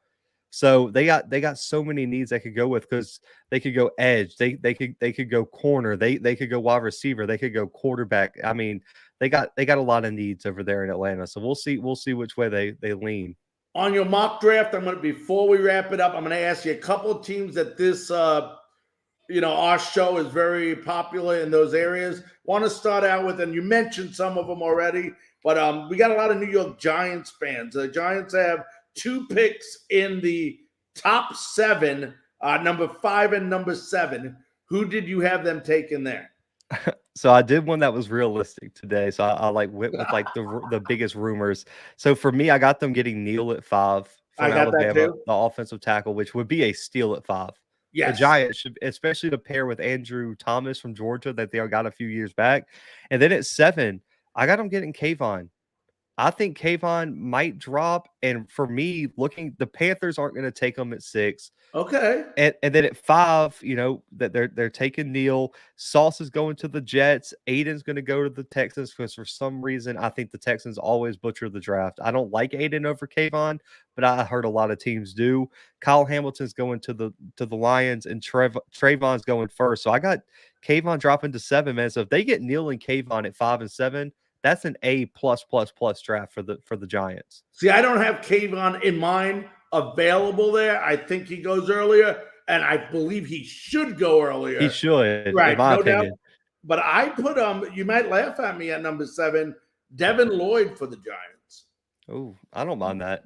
So they got so many needs they could go with because they could go edge, they could go corner, they could go wide receiver, they could go quarterback. I mean, they got a lot of needs over there in Atlanta. So we'll see which way they lean.
On your mock draft, before we wrap it up, I'm gonna ask you a couple of teams that this our show is very popular in those areas. Want to start out with, and you mentioned some of them already, but we got a lot of New York Giants fans. The Giants have 2 picks in the top 7, number 5 and number 7. Who did you have them taking there?
So I did one that was realistic today. So I went with like the biggest rumors. So for me, I got them getting Neal at 5 from Alabama, the offensive tackle, which would be a steal at 5.
Yes.
The Giants should, especially to pair with Andrew Thomas from Georgia that they got a few years back. And then at 7, I got them getting Kayvon. I think Kayvon might drop. And for me, the Panthers aren't going to take them at 6.
Okay.
And then at 5, that they're taking Neal. Sauce is going to the Jets. Aiden's going to go to the Texans because for some reason, I think the Texans always butcher the draft. I don't like Aiden over Kayvon, but I heard a lot of teams do. Kyle Hamilton's going to the Lions, and Trayvon's going first. So I got Kayvon dropping to 7, man. So if they get Neal and Kayvon at 5 and 7, that's an A+++ draft for the Giants.
See, I don't have Kayvon in mind available there. I think he goes earlier, and I believe he should go earlier.
He should,
right?
In my opinion.
Doubt. But I put you might laugh at me at number 7, Devin Lloyd for the Giants.
Oh, I don't mind that.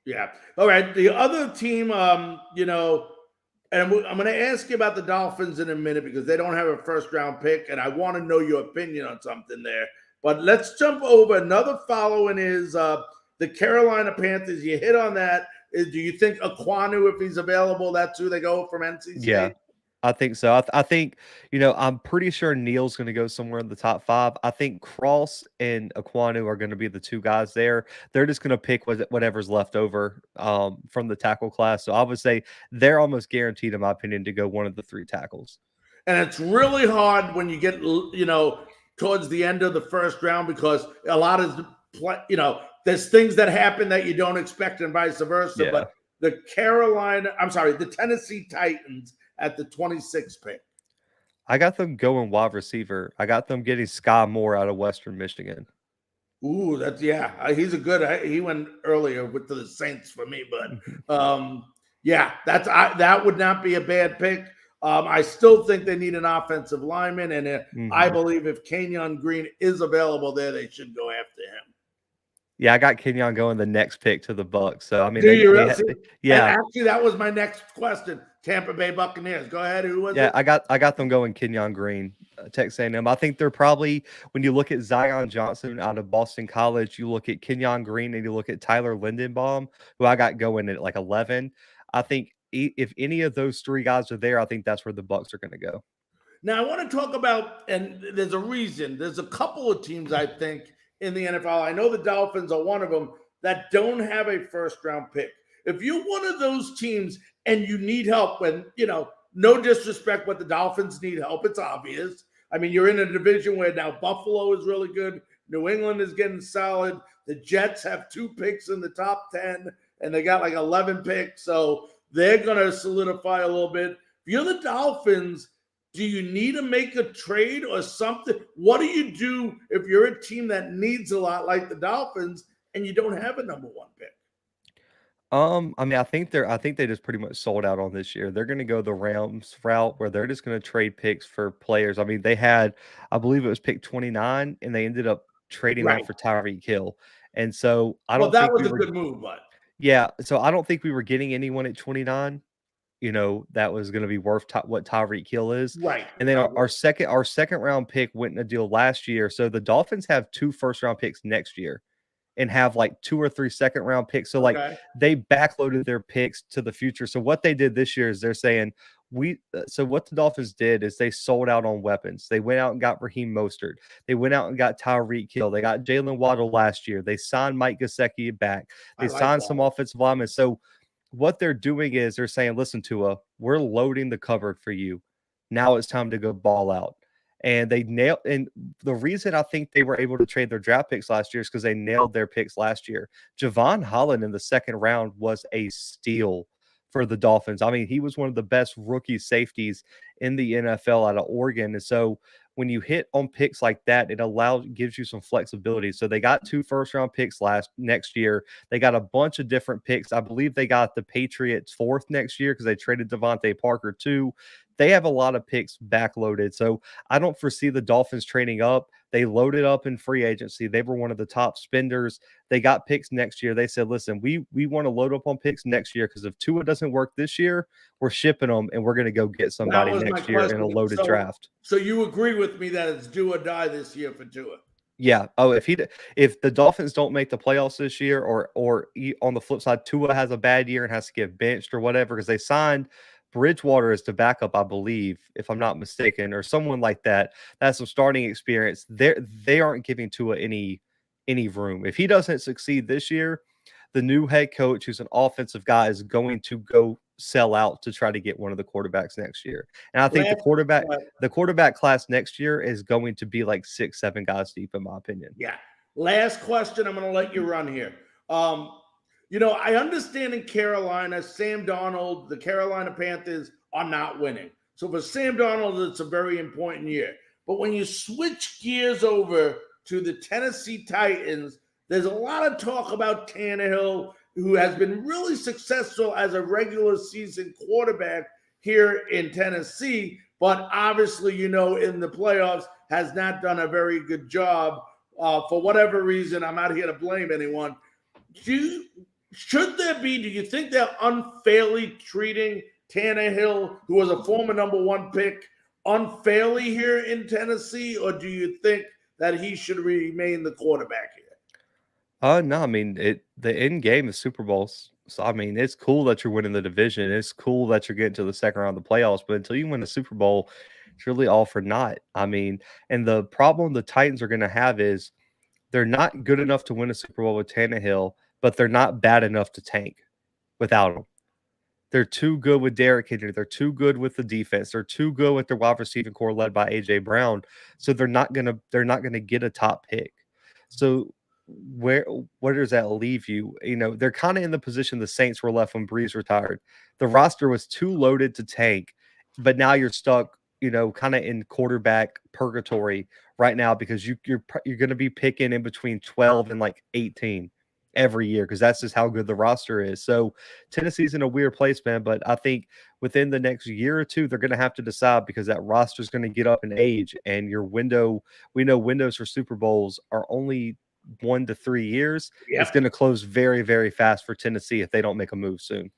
Yeah. All right. The other team, and I'm going to ask you about the Dolphins in a minute because they don't have a first-round pick, and I want to know your opinion on something there. But let's jump over. Another following is the Carolina Panthers. You hit on that. Do you think Aquanu, if he's available, that's who they go from NC State?
Yeah, I think so. I think, I'm pretty sure Neal's going to go somewhere in the top 5. I think Cross and Aquanu are going to be the 2 guys there. They're just going to pick whatever's left over from the tackle class. So I would say they're almost guaranteed, in my opinion, to go one of the 3 tackles.
And it's really hard when you get, towards the end of the first round because a lot of, there's things that happen that you don't expect and vice versa.
Yeah.
But the Tennessee Titans at the 26th pick.
I got them going wide receiver. I got them getting Sky Moore out of Western Michigan.
Ooh, he's a good. He went earlier with the Saints for me, but that would not be a bad pick. I still think they need an offensive lineman, and I believe if Kenyon Green is available there, they should go after him.
Yeah, I got Kenyon going the next pick to the Bucks. So I mean,
Do you really?
yeah.
And actually, that was my next question. Tampa Bay Buccaneers. Go ahead. Who was it?
I got them going Kenyon Green, Texas A&M. I think they're probably, when you look at Zion Johnson out of Boston College, you look at Kenyon Green and you look at Tyler Lindenbaum, who I got going at like 11. I think if any of those three guys are there, I think that's where the Bucks are going to go.
Now, I want to talk about, and there's a reason. There's a couple of teams, I think, in the NFL. I know the Dolphins are one of them that don't have a first-round pick. If you're one of those teams and you need help, when, no disrespect, but the Dolphins need help, it's obvious. I mean, you're in a division where now Buffalo is really good. New England is getting solid. The Jets have 2 picks in the top 10, and they got like 11 picks. So they're going to solidify a little bit. If you're the Dolphins, do you need to make a trade or something? What do you do if you're a team that needs a lot like the Dolphins and you don't have a number 1 pick?
I mean, I think they just pretty much sold out on this year. They're going to go the Rams route where they're just going to trade picks for players. I mean, they had, I believe it was pick 29, and they ended up trading that for Tyreek Hill. And so I don't.
Well, that was a good move, but
yeah. So I don't think we were getting anyone at 29. That was going to be worth what Tyreek Hill is.
Right.
And then our second round pick went in a deal last year. So the Dolphins have 2 first round picks next year and have like 2 or 3 second round picks. So like they backloaded their picks to the future. So what they did this year is they're saying so what the Dolphins did is they sold out on weapons. They went out and got Raheem Mostert. They went out and got Tyreek Hill. They got Jalen Waddle last year. They signed Mike Gesicki back. They signed some offensive linemen. So what they're doing is they're saying, listen, Tua, we're loading the cupboard for you. Now it's time to go ball out. And and the reason I think they were able to trade their draft picks last year is because they nailed their picks last year. Javon Holland in the second round was a steal for the Dolphins. I mean, he was one of the best rookie safeties in the NFL out of Oregon. And so when you hit on picks like that, it gives you some flexibility. So they got 2 first round picks next year. They got a bunch of different picks. I believe they got the Patriots 4th next year because they traded Devontae Parker too. They have a lot of picks backloaded. So I don't foresee the Dolphins trading up. They loaded up in free agency. They were one of the top spenders. They got picks next year. They said, listen, we want to load up on picks next year because if Tua doesn't work this year, we're shipping them and we're going to go get somebody next year in a loaded draft.
So you agree with me that it's do or die this year for Tua?
Yeah. Oh, if the Dolphins don't make the playoffs this year, or on the flip side, Tua has a bad year and has to get benched or whatever, because they signed Bridgewater as the backup, I believe, if I'm not mistaken, or someone like that. That's some starting experience. They aren't giving Tua any room. If he doesn't succeed this year, the new head coach, who's an offensive guy, is going to go sell out to try to get one of the quarterbacks next year. And I think the quarterback class next year is going to be like 6-7 guys deep, in my opinion.
Yeah. Last question. I'm going to let you run here. I understand in Carolina, Sam Darnold, the Carolina Panthers are not winning. So for Sam Darnold, it's a very important year. But when you switch gears over to the Tennessee Titans, there's a lot of talk about Tannehill, who has been really successful as a regular season quarterback here in Tennessee, but obviously, in the playoffs has not done a very good job for whatever reason. I'm not here to blame anyone. Do you think they're unfairly treating Tannehill, who was a former number 1 pick, unfairly here in Tennessee, or do you think that he should remain the quarterback here?
No, I mean, the end game is Super Bowls. So, I mean, it's cool that you're winning the division. It's cool that you're getting to the second round of the playoffs. But until you win the Super Bowl, it's really all for naught. I mean, and the problem the Titans are going to have is they're not good enough to win a Super Bowl with Tannehill, but they're not bad enough to tank without him. They're too good with Derrick Henry. They're too good with the defense. They're too good with their wide receiving core led by A.J. Brown. So they're not gonna get a top pick. So where does that leave you? They're kind of in the position the Saints were left when Breeze retired. The roster was too loaded to tank, but now you're stuck, kind of in quarterback purgatory right now because you're going to be picking in between 12 and like 18 every year because that's just how good the roster is. So Tennessee's in a weird place, man. But I think within the next year or two, they're going to have to decide because that roster is going to get up in age, and we know windows for Super Bowls are only 1 to 3 years,
Yep.
it's going to close very, very fast for Tennessee if they don't make a move soon.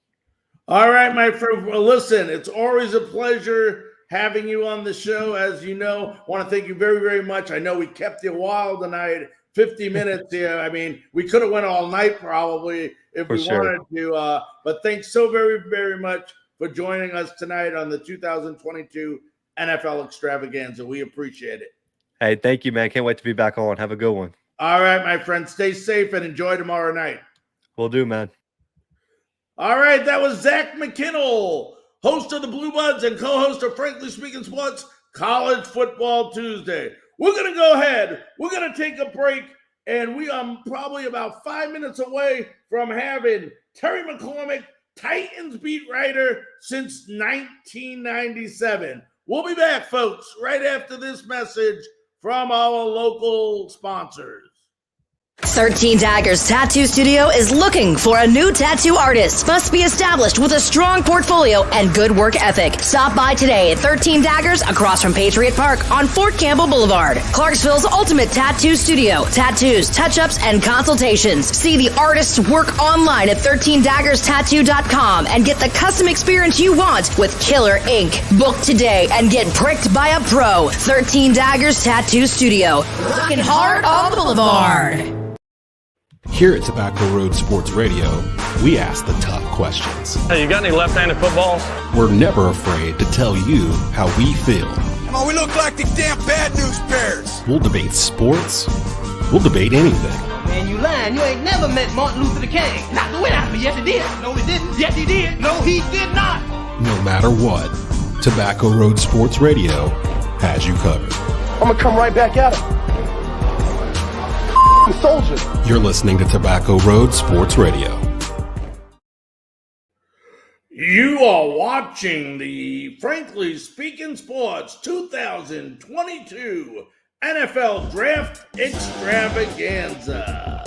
All right, my friend. Well, listen, it's always a pleasure having you on the show. As you know, I want to thank you very, very much. I know we kept you a while tonight, 50 minutes here. I mean, we could have went all night probably if we wanted to. But thanks so very, very much for joining us tonight on the 2022 NFL Extravaganza. We appreciate it.
Hey, thank you, man. Can't wait to be back on. Have a good one.
All right, my friend. Stay safe and enjoy tomorrow night.
Will do, man.
All right, that was Zach McKinnell, host of the Blue Buds and co-host of Frankly Speaking Sports College Football Tuesday. We're going to go ahead. We're going to take a break, and we are probably about 5 minutes away from having Terry McCormick, Titans beat writer since 1997. We'll be back, folks, right after this message from our local sponsors.
13 Daggers Tattoo Studio is looking for a new tattoo artist. Must be established with a strong portfolio and good work ethic. Stop by today at 13 Daggers across from Patriot Park on Fort Campbell Boulevard. Clarksville's ultimate tattoo studio. Tattoos, touch-ups, and consultations. See the artist's work online at 13daggerstattoo.com and get the custom experience you want with killer ink. Book today and get pricked by a pro. 13 Daggers Tattoo Studio. Rockin' hard on the boulevard.
Here at Tobacco Road Sports Radio, we ask the tough questions.
Hey, you got any left-handed footballs?
We're never afraid to tell you how we feel.
Come on, we look like the damn bad news bears.
We'll debate sports. We'll debate anything.
Man, you lying. You ain't never met Martin Luther King. Knocked the wind out of me. Yes, he did. No, he didn't. Yes, he did. No, he did not.
No matter what, Tobacco Road Sports Radio has you covered.
I'm gonna come right back at him. Soldier.
You're listening to Tobacco Road Sports Radio.
You are watching the Frankly Speaking Sports 2022 NFL Draft Extravaganza.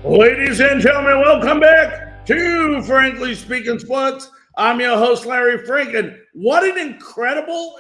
Ladies and gentlemen, welcome back to Frankly Speaking Sports. I'm your host, Larry Franken. What an incredible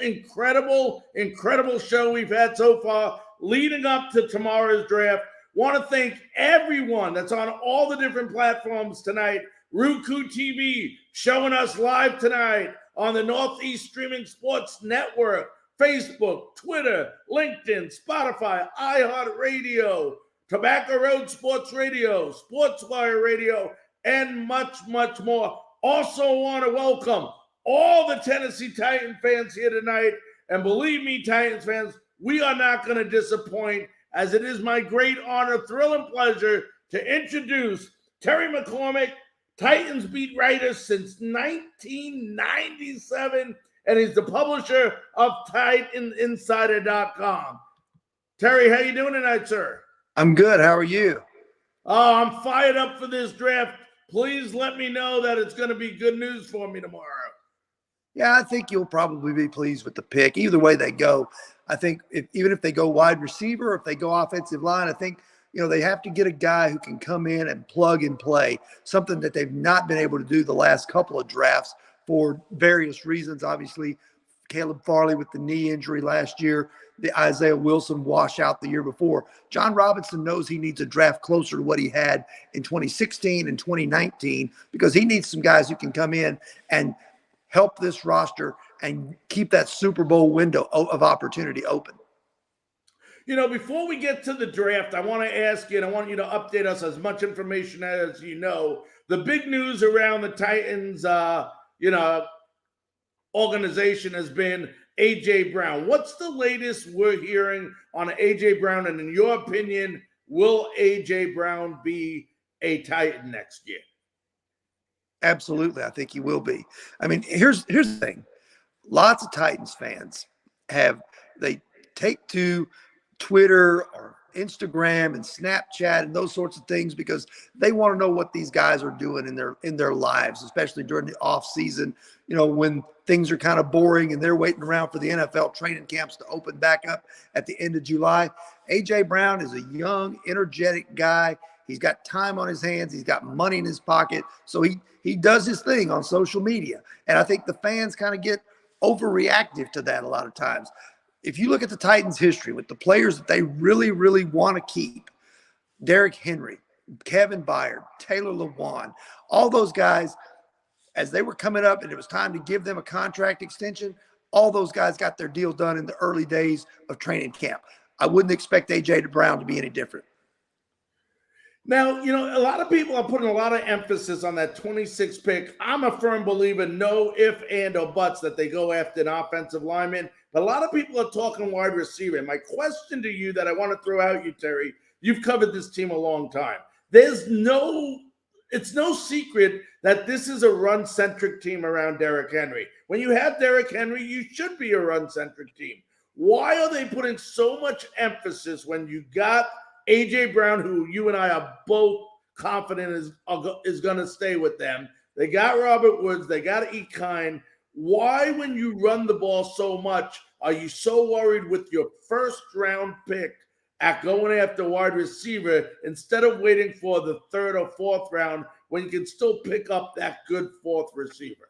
show we've had so far leading up to tomorrow's draft. Want to thank everyone that's on all the different platforms tonight. Roku TV showing us live tonight on the Northeast Streaming Sports Network, Facebook, Twitter, LinkedIn, Spotify, iHeartRadio, Tobacco Road Sports Radio, SportsWire Radio, and much, much more. Also want to welcome all the Tennessee Titan fans here tonight. And believe me, Titans fans, we are not going to disappoint, as it is my great honor, thrill, and pleasure to introduce Terry McCormick, Titans beat writer since 1997, and he's the publisher of TitanInsider.com. Terry, how you doing tonight, sir?
I'm good. How are you?
Oh, I'm fired up for this draft. Please let me know that it's going to be good news for me tomorrow.
Yeah, I think you'll probably be pleased with the pick. Either way they go, I think even if they go wide receiver or if they go offensive line, I think they have to get a guy who can come in and plug and play, something that they've not been able to do the last couple of drafts for various reasons. Obviously, Caleb Farley with the knee injury last year, the Isaiah Wilson washout the year before. John Robinson knows he needs a draft closer to what he had in 2016 and 2019 because he needs some guys who can come in and help this roster and keep that Super Bowl window of opportunity open.
Before we get to the draft, I want to ask you, and I want you to update us as much information as you know. The big news around the Titans, organization has been A.J. Brown. What's the latest we're hearing on A.J. Brown? And in your opinion, will A.J. Brown be a Titan next year?
Absolutely. I think he will be. I mean, here's the thing. Lots of Titans fans they take to Twitter or Instagram and Snapchat and those sorts of things because they want to know what these guys are doing in their lives, especially during the off season, when things are kind of boring and they're waiting around for the NFL training camps to open back up at the end of July. A.J. Brown is a young, energetic guy. He's got time on his hands. He's got money in his pocket. So he does his thing on social media. And I think the fans kind of get overreactive to that a lot of times. If you look at the Titans' history with the players that they really, really want to keep, Derrick Henry, Kevin Byard, Taylor Lewan, all those guys, as they were coming up and it was time to give them a contract extension, all those guys got their deal done in the early days of training camp. I wouldn't expect A.J. Brown to be any different.
Now, a lot of people are putting a lot of emphasis on that 26 pick. I'm a firm believer, no if, and, or buts, that they go after an offensive lineman. But a lot of people are talking wide receiver. My question to you that I want to throw out you, Terry, you've covered this team a long time. It's no secret that this is a run-centric team around Derrick Henry. When you have Derrick Henry, you should be a run-centric team. Why are they putting so much emphasis when you got A.J. Brown, who you and I are both confident is going to stay with them? They got Robert Woods. They got Ekine. Why, when you run the ball so much, are you so worried with your first-round pick at going after wide receiver instead of waiting for the third or fourth round when you can still pick up that good fourth receiver?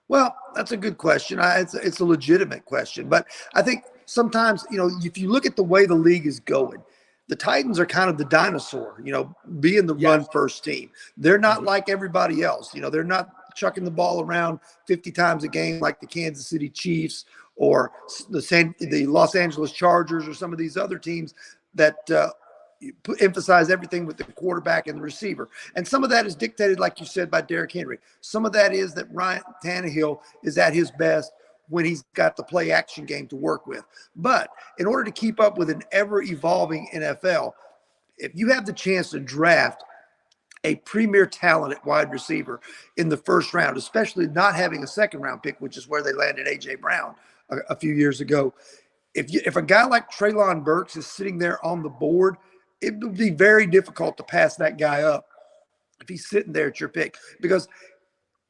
Well, that's a good question. It's a legitimate question. But I think sometimes, if you look at the way the league is going, the Titans are kind of the dinosaur, being the run-first team. They're not like everybody else. They're not chucking the ball around 50 times a game like the Kansas City Chiefs or the Los Angeles Chargers or some of these other teams that emphasize everything with the quarterback and the receiver. And some of that is dictated, like you said, by Derrick Henry. Some of that is that Ryan Tannehill is at his best when he's got the play action game to work with. But in order to keep up with an ever-evolving NFL, if you have the chance to draft a premier talent at wide receiver in the first round, especially not having a second-round pick, which is where they landed A.J. Brown a few years ago, if a guy like Treylon Burks is sitting there on the board, it would be very difficult to pass that guy up if he's sitting there at your pick, because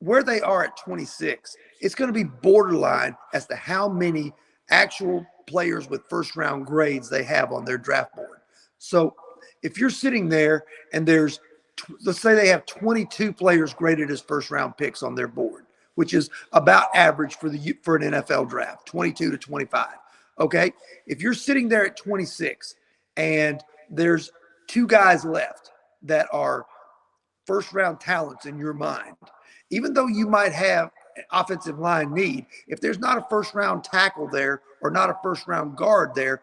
where they are at 26, it's going to be borderline as to how many actual players with first-round grades they have on their draft board. So if you're sitting there and let's say they have 22 players graded as first-round picks on their board, which is about average for an NFL draft, 22 to 25. Okay, if you're sitting there at 26 and there's two guys left that are first-round talents in your mind, even though you might have an offensive line need, if there's not a first-round tackle there or not a first-round guard there,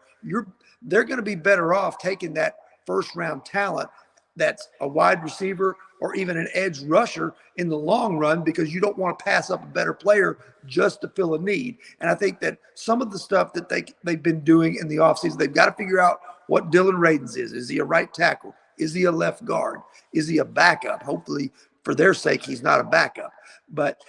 they're going to be better off taking that first-round talent that's a wide receiver or even an edge rusher in the long run, because you don't want to pass up a better player just to fill a need. And I think that some of the stuff that they've been doing in the offseason, they've got to figure out what Dylan Radins is. Is he a right tackle? Is he a left guard? Is he a backup? Hopefully, for their sake, he's not a backup. But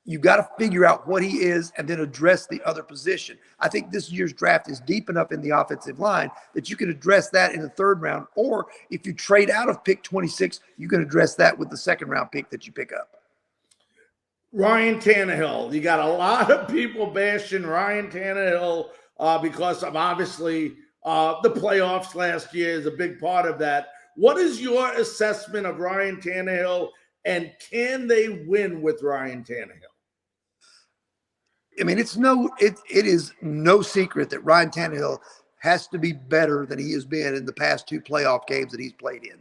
you've got to figure out what he is and then address the other position. I think this year's draft is deep enough in the offensive line that you can address that in the third round. Or if you trade out of pick 26, you can address that with the second-round pick that you pick up.
Ryan Tannehill. You got a lot of people bashing Ryan Tannehill because of obviously the playoffs last year is a big part of that. What is your assessment of Ryan Tannehill, and can they win with Ryan Tannehill?
I mean, it is no secret that Ryan Tannehill has to be better than he has been in the past two playoff games that he's played in,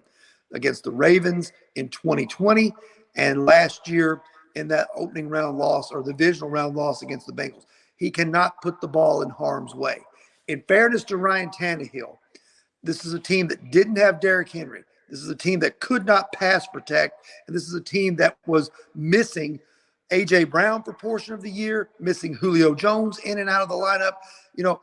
against the Ravens in 2020 and last year in that opening round loss or the divisional round loss against the Bengals. He cannot put the ball in harm's way. In fairness to Ryan Tannehill, this is a team that didn't have Derrick Henry. This is a team that could not pass protect, and this is a team that was missing A.J. Brown for a portion of the year, missing Julio Jones in and out of the lineup.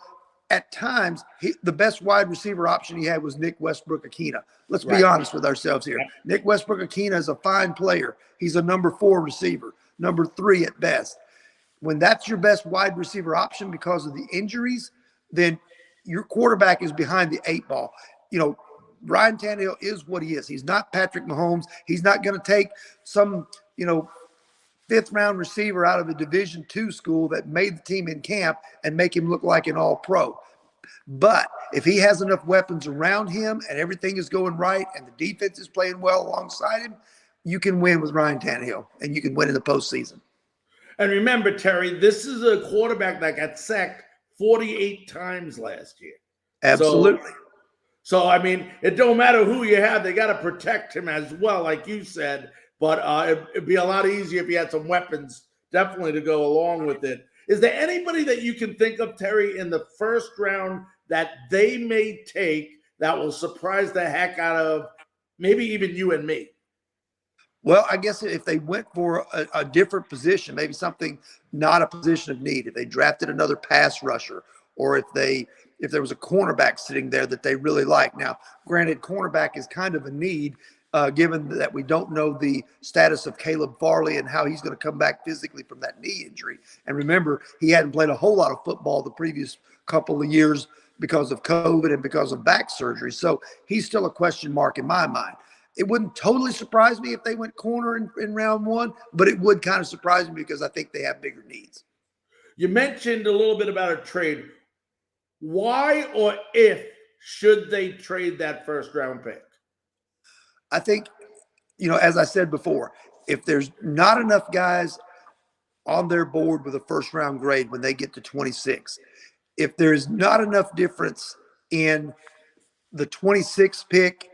At times, the best wide receiver option he had was Nick Westbrook-Akina. Let's be honest with ourselves here. Nick Westbrook-Akina is a fine player. He's a number 4 receiver, number 3 at best. When that's your best wide receiver option because of the injuries, then your quarterback is behind the 8 ball. Ryan Tannehill is what he is. He's not Patrick Mahomes. He's not going to take some, 5th-round receiver out of a Division II school that made the team in camp and make him look like an all-pro. But if he has enough weapons around him and everything is going right and the defense is playing well alongside him, you can win with Ryan Tannehill, and you can win in the postseason.
And remember, Terry, this is a quarterback that got sacked 48 times last year.
Absolutely.
So I mean, it don't matter who you have; they got to protect him as well, like you said. But it'd be a lot easier if you had some weapons, definitely, to go along with it. Is there anybody that you can think of, Terry, in the first round that they may take that will surprise the heck out of maybe even you and me?
Well, I guess if they went for a different position, maybe something not a position of need, if they drafted another pass rusher, or if there was a cornerback sitting there that they really like. Now, granted, cornerback is kind of a need, given that we don't know the status of Caleb Farley and how he's going to come back physically from that knee injury. And remember, he hadn't played a whole lot of football the previous couple of years because of COVID and because of back surgery. So he's still a question mark in my mind. It wouldn't totally surprise me if they went corner in round one, but it would kind of surprise me because I think they have bigger needs.
You mentioned a little bit about a trade. Why or if should they trade that first round pick?
I think, as I said before, if there's not enough guys on their board with a first round grade when they get to 26, if there's not enough difference in the 26th pick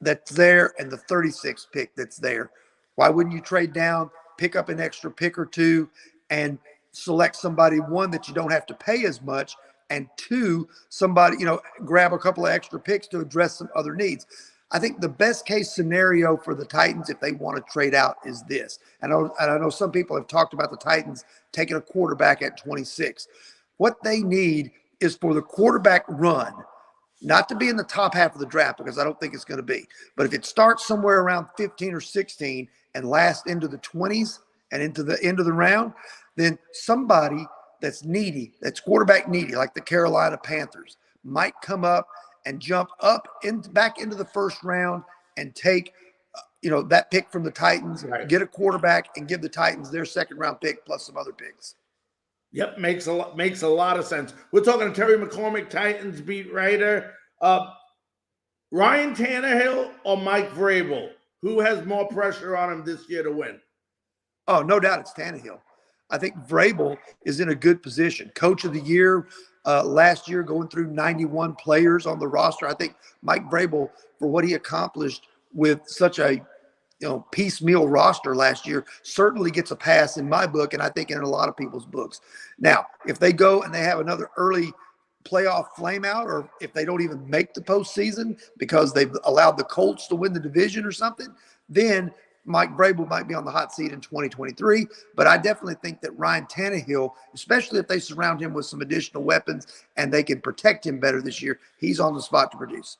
that's there and the 36th pick that's there, why wouldn't you trade down, pick up an extra pick or two, and select somebody, one, that you don't have to pay as much, and two, somebody, grab a couple of extra picks to address some other needs? I think the best case scenario for the Titans, if they want to trade out, is this. And I know some people have talked about the Titans taking a quarterback at 26. What they need is for the quarterback run not to be in the top half of the draft, because I don't think it's going to be. But if it starts somewhere around 15 or 16 and lasts into the 20s and into the end of the round, then somebody that's needy, that's quarterback needy, like the Carolina Panthers, might come up and jump up back into the first round and take that pick from the Titans, get a quarterback, and give the Titans their second round pick plus some other picks.
Yep, makes a lot of sense. We're talking to Terry McCormick, Titans beat writer. Ryan Tannehill or Mike Vrabel? Who has more pressure on him this year to win?
Oh, no doubt it's Tannehill. I think Vrabel is in a good position. Coach of the year last year, going through 91 players on the roster. I think Mike Vrabel, for what he accomplished with such a piecemeal roster last year, certainly gets a pass in my book, and I think in a lot of people's books. Now, if they go and they have another early playoff flameout, or if they don't even make the postseason because they've allowed the Colts to win the division or something, then Mike Vrabel might be on the hot seat in 2023. But I definitely think that Ryan Tannehill, especially if they surround him with some additional weapons and they can protect him better this year, he's on the spot to produce.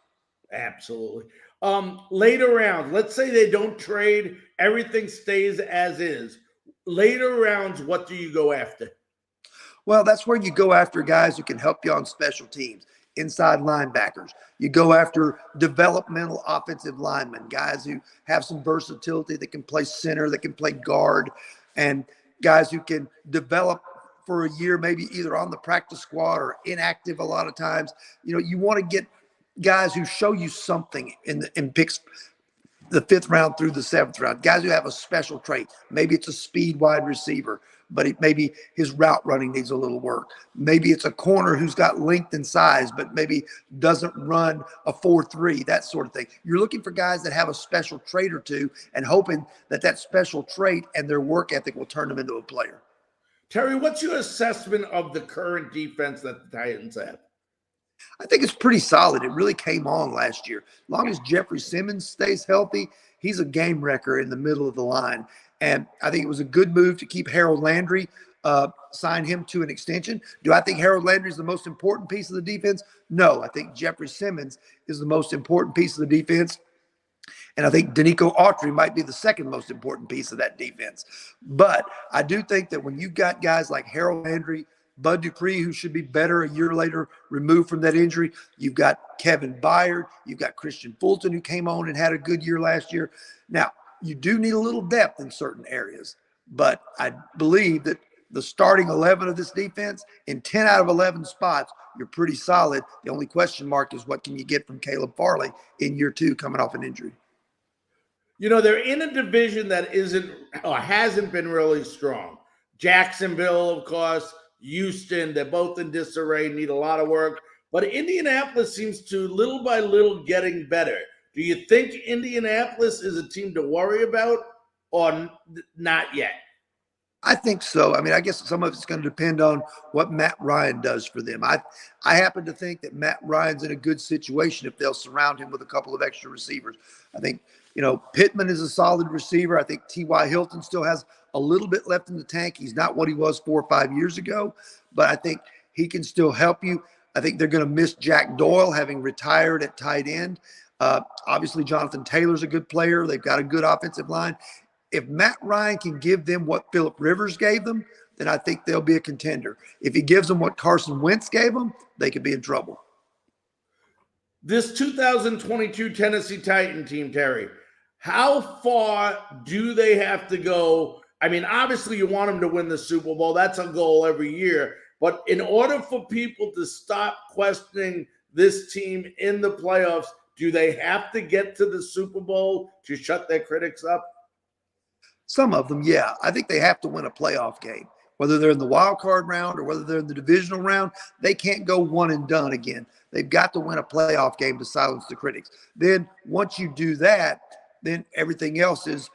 Absolutely. Later rounds, let's say they don't trade, everything stays as is. Later rounds, what do you go after?
Well, that's where you go after guys who can help you on special teams, inside linebackers. You go after developmental offensive linemen, guys who have some versatility, that can play center, that can play guard, and guys who can develop for a year, maybe either on the practice squad or inactive a lot of times. You want to get guys who show you something in picks the 5th round through the 7th round, guys who have a special trait. Maybe it's a speed wide receiver, but maybe his route running needs a little work. Maybe it's a corner who's got length and size, but maybe doesn't run a 4.3, that sort of thing. You're looking for guys that have a special trait or two and hoping that special trait and their work ethic will turn them into a player.
Terry, what's your assessment of the current defense that the Titans have?
I think it's pretty solid. It really came on last year. As long as Jeffrey Simmons stays healthy, he's a game wrecker in the middle of the line. And I think it was a good move to keep Harold Landry, sign him to an extension. Do I think Harold Landry is the most important piece of the defense? No, I think Jeffrey Simmons is the most important piece of the defense. And I think Danico Autry might be the second most important piece of that defense. But I do think that when you've got guys like Harold Landry, Bud Dupree, who should be better a year later, removed from that injury. You've got Kevin Byard. You've got Christian Fulton, who came on and had a good year last year. Now, you do need a little depth in certain areas, but I believe that the starting 11 of this defense, in 10 out of 11 spots, you're pretty solid. The only question mark is what can you get from Caleb Farley in year 2 coming off an injury?
They're in a division that isn't or hasn't been really strong. Jacksonville, of course, Houston, they're both in disarray, need a lot of work. But Indianapolis seems to, little by little, getting better. Do you think Indianapolis is a team to worry about or not yet?
I think so. I mean, I guess some of it's going to depend on what Matt Ryan does for them. I happen to think that Matt Ryan's in a good situation if they'll surround him with a couple of extra receivers. I think, Pittman is a solid receiver. I think T.Y. Hilton still has a little bit left in the tank. He's not what he was 4 or 5 years ago, but I think he can still help you. I think they're going to miss Jack Doyle having retired at tight end. Obviously, Jonathan Taylor's a good player. They've got a good offensive line. If Matt Ryan can give them what Phillip Rivers gave them, then I think they'll be a contender. If he gives them what Carson Wentz gave them, they could be in trouble.
This 2022 Tennessee Titan team, Terry, how far do they have to go? I mean, obviously you want them to win the Super Bowl. That's a goal every year. But in order for people to stop questioning this team in the playoffs, do they have to get to the Super Bowl to shut their critics up?
Some of them, yeah. I think they have to win a playoff game. Whether they're in the wild card round or whether they're in the divisional round, they can't go one and done again. They've got to win a playoff game to silence the critics. Then once you do that, then everything else is,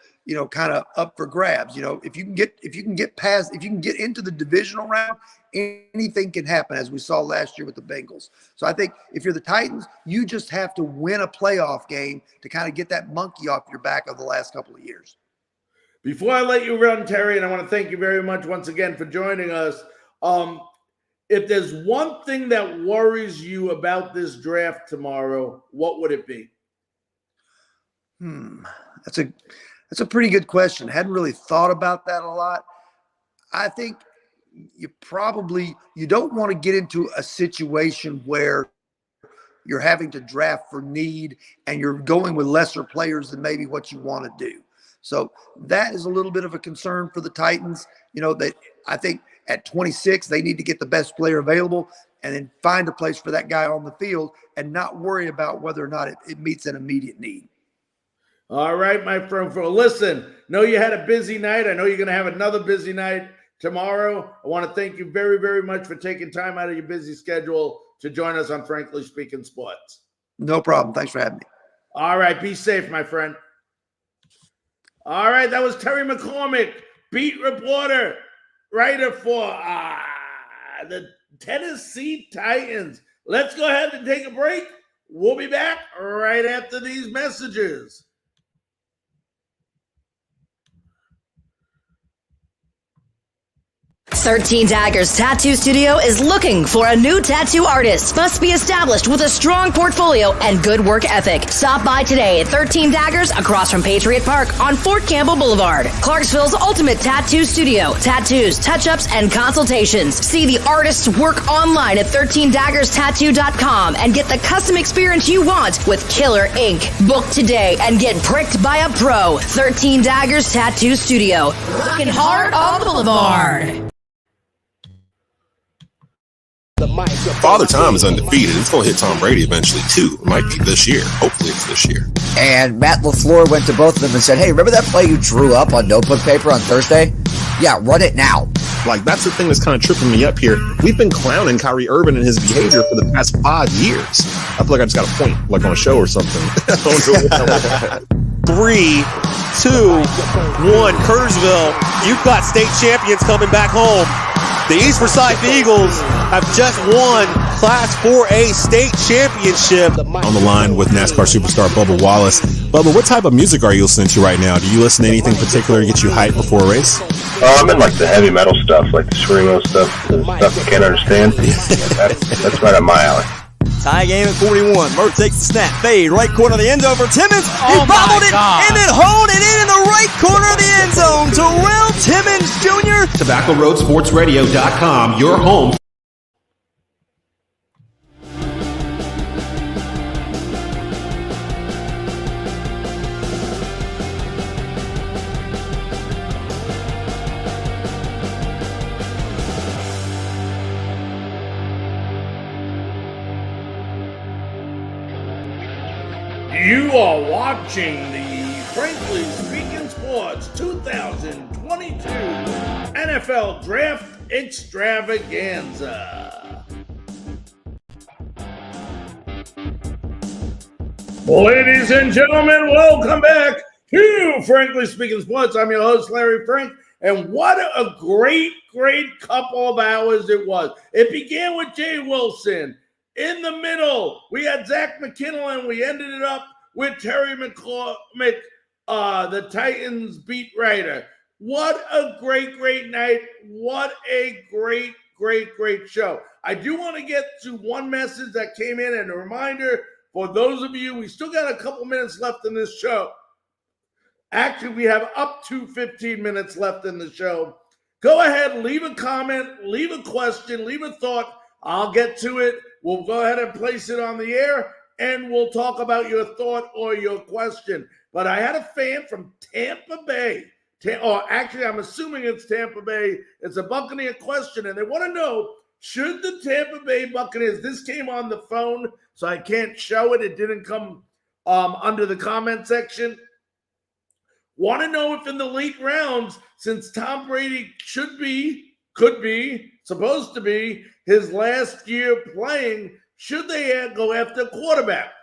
kind of up for grabs. If you can get into the divisional round, anything can happen, as we saw last year with the Bengals. So I think if you're the Titans, you just have to win a playoff game to kind of get that monkey off your back of the last couple of years.
Before I let you run, Terry, and I want to thank you very much once again for joining us. If there's one thing that worries you about this draft tomorrow, what would it be?
That's a pretty good question. Hadn't really thought about that a lot. I think you don't want to get into a situation where you're having to draft for need and you're going with lesser players than maybe what you want to do. So that is a little bit of a concern for the Titans. I think at 26, they need to get the best player available and then find a place for that guy on the field and not worry about whether or not it meets an immediate need.
All right, my friend. Listen, know you had a busy night. I know you're going to have another busy night tomorrow. I want to thank you very, very much for taking time out of your busy schedule to join us on Frankly Speaking Sports.
No problem. Thanks for having me.
All right. Be safe, my friend. All right. That was Terry McCormick, beat reporter, writer for the Tennessee Titans. Let's go ahead and take a break. We'll be back right after these messages.
13 Daggers Tattoo Studio is looking for a new tattoo artist. Must be established with a strong portfolio and good work ethic. Stop by today at 13 Daggers across from Patriot Park on Fort Campbell Boulevard. Clarksville's ultimate tattoo studio. Tattoos, touch-ups, and consultations. See the artist's work online at 13daggerstattoo.com and get the custom experience you want with killer ink. Book today and get pricked by a pro. 13 Daggers Tattoo Studio. Rockin' hard on the boulevard.
Father Time is undefeated. It's going to hit Tom Brady eventually, too. It might be this year. Hopefully it's this year.
And Matt LaFleur went to both of them and said, hey, remember that play you drew up on notebook paper on Thursday? Yeah, run it now.
Like, that's the thing that's kind of tripping me up here. We've been clowning Kyrie Irving and his behavior for the past 5 years. I feel like I just got a point, like on a show or something.
3, 2, 1, Kernersville, you've got state champions coming back home. The East Forsyth Eagles have just won Class 4A state championship.
On the line with NASCAR superstar Bubba Wallace. Bubba, what type of music are you listening to right now? Do you listen to anything particular to get you hyped before a race?
I'm in like the heavy metal stuff, like the screamo stuff, the stuff you can't understand. That's right up my alley.
Tie game at 41. Murph takes the snap. Fade. Right corner of the end zone for Timmons. He bobbled it and then honed it in the right corner of the end zone. Terrell Timmons Jr.
TobaccoRoadSportsRadio.com, your home.
You are watching the Frankly Speaking Sports 2020 2022 NFL Draft Extravaganza. Ladies and gentlemen, welcome back to Frankly Speaking Sports. I'm your host, Larry Frank, and what a great couple of hours it was. It began with Jay Wilson. In the middle, we had Zach McKinnell, and we ended it up with Terry McCormick, the Titans beat writer. What a great night. What a great show. I do want to get to one message that came in, and a reminder for those of you, we still got a couple minutes left in this show. Actually, we have up to 15 minutes left in the show. Go ahead, leave a comment, leave a question, leave a thought. I'll get to it. We'll go ahead and place it on the air, and we'll talk about your thought or your question. But I had a fan from Tampa Bay. Actually, I'm assuming it's Tampa Bay. It's a Buccaneer question, and they want to know, should the Tampa Bay Buccaneers, this came on the phone, so I can't show it. It didn't come under the comment section. Want to know if in the late rounds, since Tom Brady could be, supposed to be his last year playing, should they go after quarterback?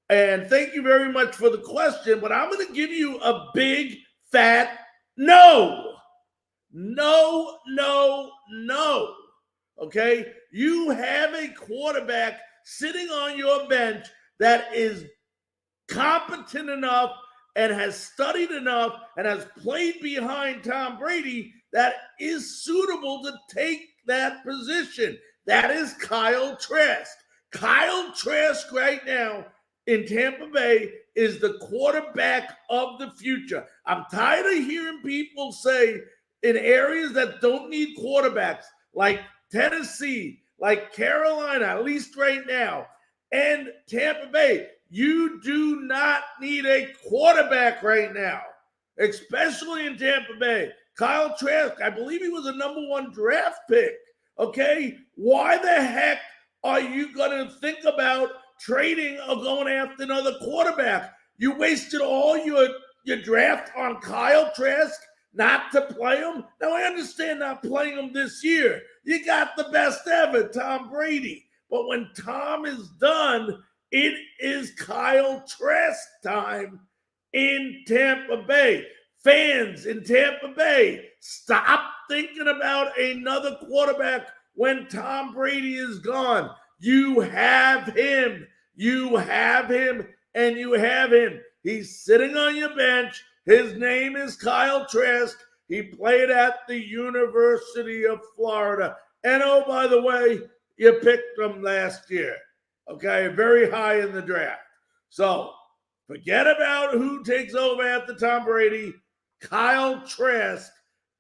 And thank you very much for the question, but I'm going to give you a big, fat no. No. Okay? You have a quarterback sitting on your bench that is competent enough and has studied enough and has played behind Tom Brady that is suitable to take that position. That is Kyle Trask. Kyle Trask right now in Tampa Bay is the quarterback of the future. I'm tired of hearing people say in areas that don't need quarterbacks, like Tennessee, like Carolina, at least right now, and Tampa Bay, you do not need a quarterback right now, especially in Tampa Bay. Kyle Trask, I believe he was a #1 draft pick, okay? Why the heck are you going to think about trading or going after another quarterback? You wasted all your draft on Kyle Trask not to play him. Now, I understand not playing him this year. You got the best ever, Tom Brady. But when Tom is done, it is Kyle Trask time in Tampa Bay. Fans in Tampa Bay, stop thinking about another quarterback when Tom Brady is gone. You have him. You have him, and you have him. He's sitting on your bench. His name is Kyle Trask. He played at the University of Florida. And oh, by the way, you picked him last year. Okay, very high in the draft. So forget about who takes over after Tom Brady. Kyle Trask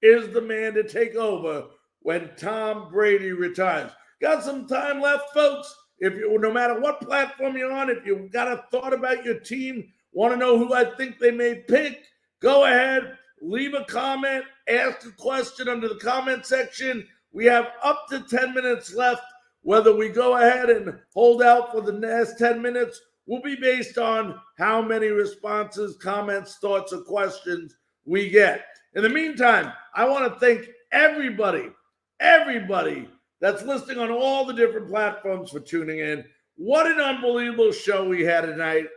is the man to take over when Tom Brady retires. Got some time left, folks. No matter what platform you're on, if you've got a thought about your team, want to know who I think they may pick, go ahead, leave a comment, ask a question under the comment section. We have up to 10 minutes left. Whether we go ahead and hold out for the last 10 minutes will be based on how many responses, comments, thoughts, or questions we get. In the meantime, I want to thank everybody that's listening on all the different platforms for tuning in. What an unbelievable show we had tonight.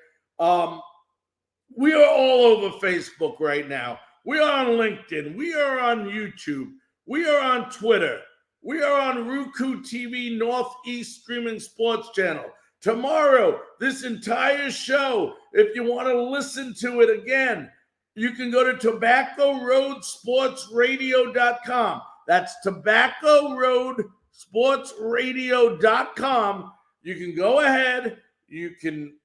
We are all over Facebook right now. We are on LinkedIn. We are on YouTube. We are on Twitter. We are on Roku TV Northeast Streaming Sports Channel. Tomorrow, this entire show, if you want to listen to it again, you can go to tobaccoroadsportsradio.com. That's tobaccoroadsportsradio.com. You can go ahead. You can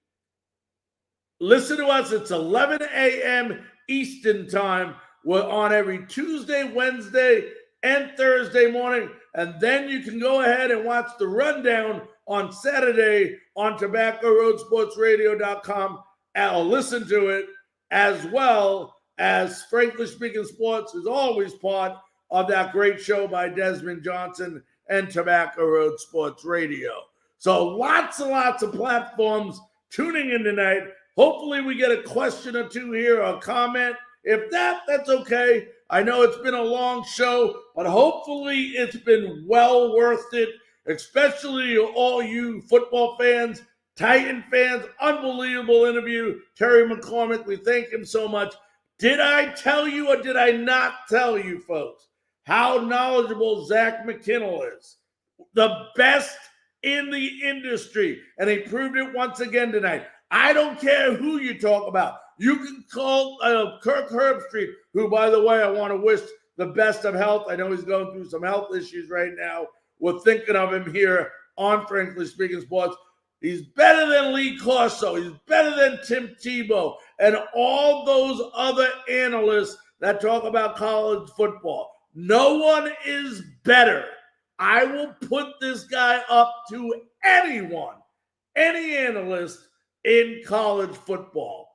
listen to us. It's 11 a.m. Eastern time. We're on every Tuesday, Wednesday, and Thursday morning. And then you can go ahead and watch the rundown on Saturday on tobaccoroadsportsradio.com and listen to it, as well as Frankly Speaking Sports is always part of that great show by Desmond Johnson and Tobacco Road Sports Radio. So lots and lots of platforms tuning in tonight. Hopefully we get a question or two here or a comment. If not, that's okay. I know it's been a long show, but hopefully it's been well worth it, especially all you football fans, Titan fans. Unbelievable interview. Terry McCormick, we thank him so much. Did I tell you or did I not tell you, folks, how knowledgeable Zach McKinnell is? The best in the industry, and he proved it once again tonight. I don't care who you talk about. You can call Kirk Herbstreit, who, by the way, I want to wish the best of health. I know he's going through some health issues right now. We're thinking of him here on Frankly Speaking Sports. He's better than Lee Corso. He's better than Tim Tebow and all those other analysts that talk about college football. No one is better. I will put this guy up to anyone, any analyst in college football.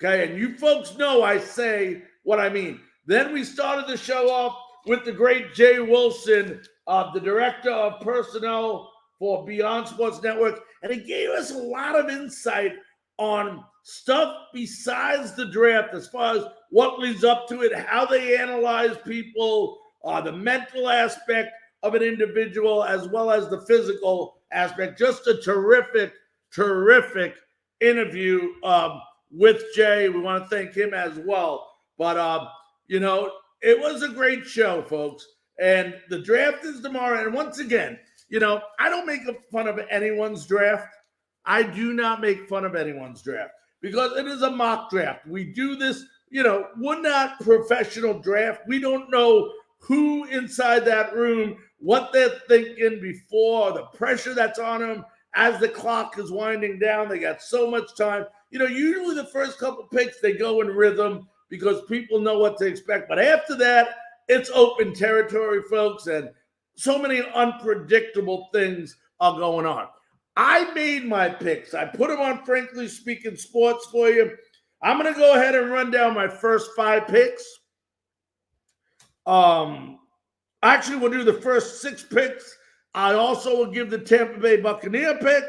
Okay, and you folks know I say what I mean. Then we started the show off with the great Jay Wilson, the director of personnel for Beyond Sports Network, and he gave us a lot of insight on stuff besides the draft as far as what leads up to it, how they analyze people, the mental aspect of an individual, as well as the physical aspect. Just a terrific, terrific interview with Jay. We want to thank him as well. But, you know, it was a great show, folks. And the draft is tomorrow. And once again, you know, I don't make fun of anyone's draft. I do not make fun of anyone's draft because it is a mock draft. We do this, you know, we're not professional draft. We don't know who inside that room, what they're thinking before, the pressure that's on them as the clock is winding down. They got so much time. You know, usually the first couple picks, they go in rhythm because people know what to expect. But after that, it's open territory, folks, and so many unpredictable things are going on. I made my picks. I put them on Frankly Speaking Sports for you. I'm going to go ahead and run down my first 5 picks. Actually, we'll do the first 6 picks. I also will give the Tampa Bay Buccaneer pick,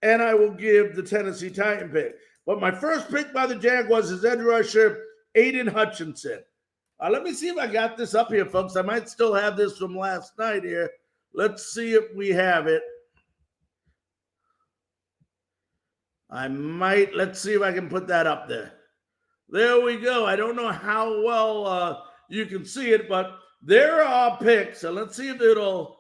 and I will give the Tennessee Titan pick. But my first pick by the Jaguars is edge rusher Aiden Hutchinson. Let me see if I got this up here, folks. I might still have this from last night here. Let's see if we have it. I might. Let's see if I can put that up there. There we go. I don't know how well you can see it, but there are picks. So let's see if it'll.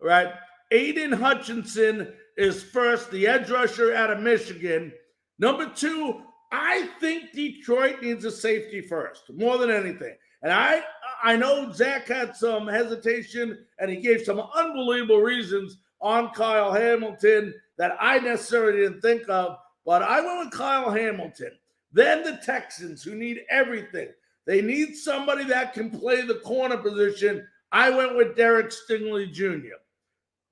All right. Aiden Hutchinson is first, the edge rusher out of Michigan. Number 2, I think Detroit needs a safety first, more than anything. And I know Zach had some hesitation, and he gave some unbelievable reasons on Kyle Hamilton that I necessarily didn't think of, but I went with Kyle Hamilton. Then the Texans, who need everything. They need somebody that can play the corner position. I went with Derek Stingley Jr.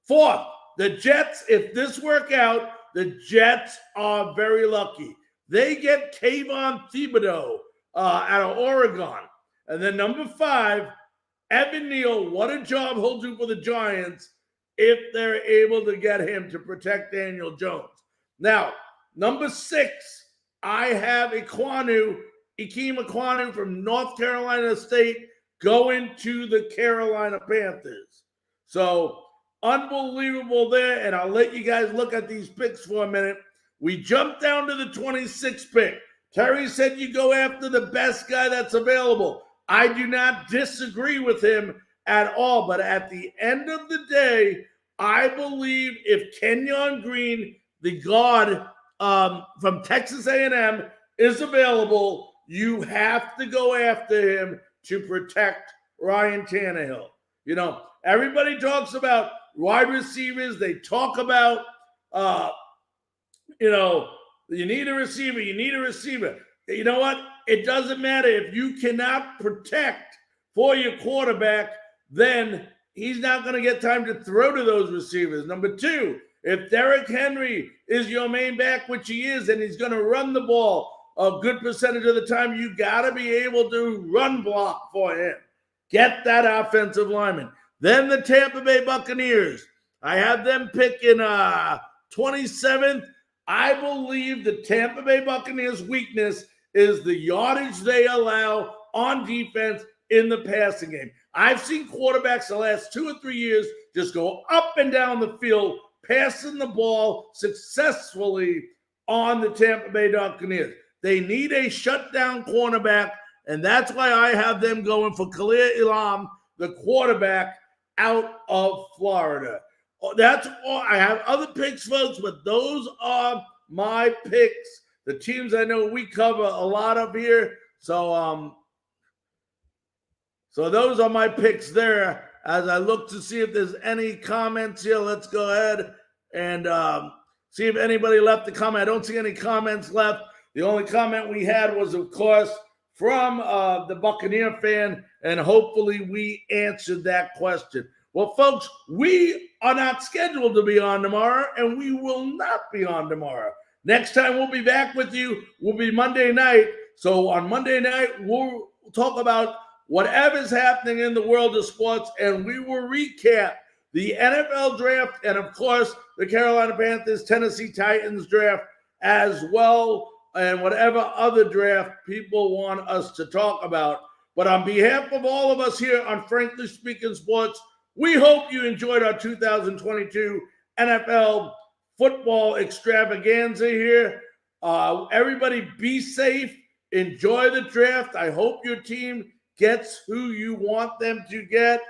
4th, the Jets. If this work out, the Jets are very lucky. They get Kayvon Thibodeau out of Oregon. And then number 5, Evan Neal. What a job he'll do for the Giants if they're able to get him to protect Daniel Jones. Now, number 6, I have Ikem Ekwonu from North Carolina State going to the Carolina Panthers. So, unbelievable there. And I'll let you guys look at these picks for a minute. We jumped down to the 26th pick. Terry said you go after the best guy that's available. I do not disagree with him at all. But at the end of the day, I believe if Kenyon Green, the guard from Texas A&M, is available, you have to go after him to protect Ryan Tannehill. You know, everybody talks about wide receivers. They talk about, you know, you need a receiver. You need a receiver. You know what? It doesn't matter. If you cannot protect for your quarterback, then he's not going to get time to throw to those receivers. Number 2, if Derrick Henry is your main back, which he is, and he's going to run the ball a good percentage of the time, you got to be able to run block for him. Get that offensive lineman. Then the Tampa Bay Buccaneers. I have them picking 27th. I believe the Tampa Bay Buccaneers' weakness is the yardage they allow on defense in the passing game. I've seen quarterbacks the last 2 or 3 years just go up and down the field, passing the ball successfully on the Tampa Bay Buccaneers. They need a shutdown cornerback, and that's why I have them going for Khalil Elam, the quarterback out of Florida. That's all. I have other picks, folks, but those are my picks. The teams I know we cover a lot of here. So those are my picks there. As I look to see if there's any comments here, let's go ahead and see if anybody left a comment. I don't see any comments left. The only comment we had was, of course, from the Buccaneer fan, and hopefully we answered that question. Well, folks, we are not scheduled to be on tomorrow, and we will not be on tomorrow. Next time we'll be back with you will be Monday night. So on Monday night, we'll talk about whatever's happening in the world of sports, and we will recap the NFL draft and, of course, the Carolina Panthers, Tennessee Titans draft as well, and whatever other draft people want us to talk about. But on behalf of all of us here on Frankly Speaking Sports, we hope you enjoyed our 2022 NFL football extravaganza here. Everybody be safe. Enjoy the draft. I hope your team gets who you want them to get.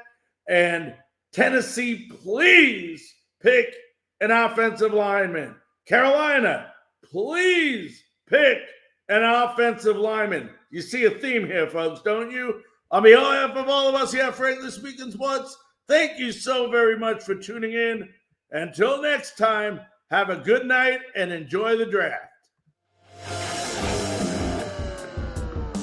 And Tennessee, please pick an offensive lineman. Carolina, please pick an offensive lineman. You see a theme here, folks, don't you? On behalf of all of us here at Frankly Speaking Sports, thank you so very much for tuning in. Until next time, have a good night and enjoy the draft.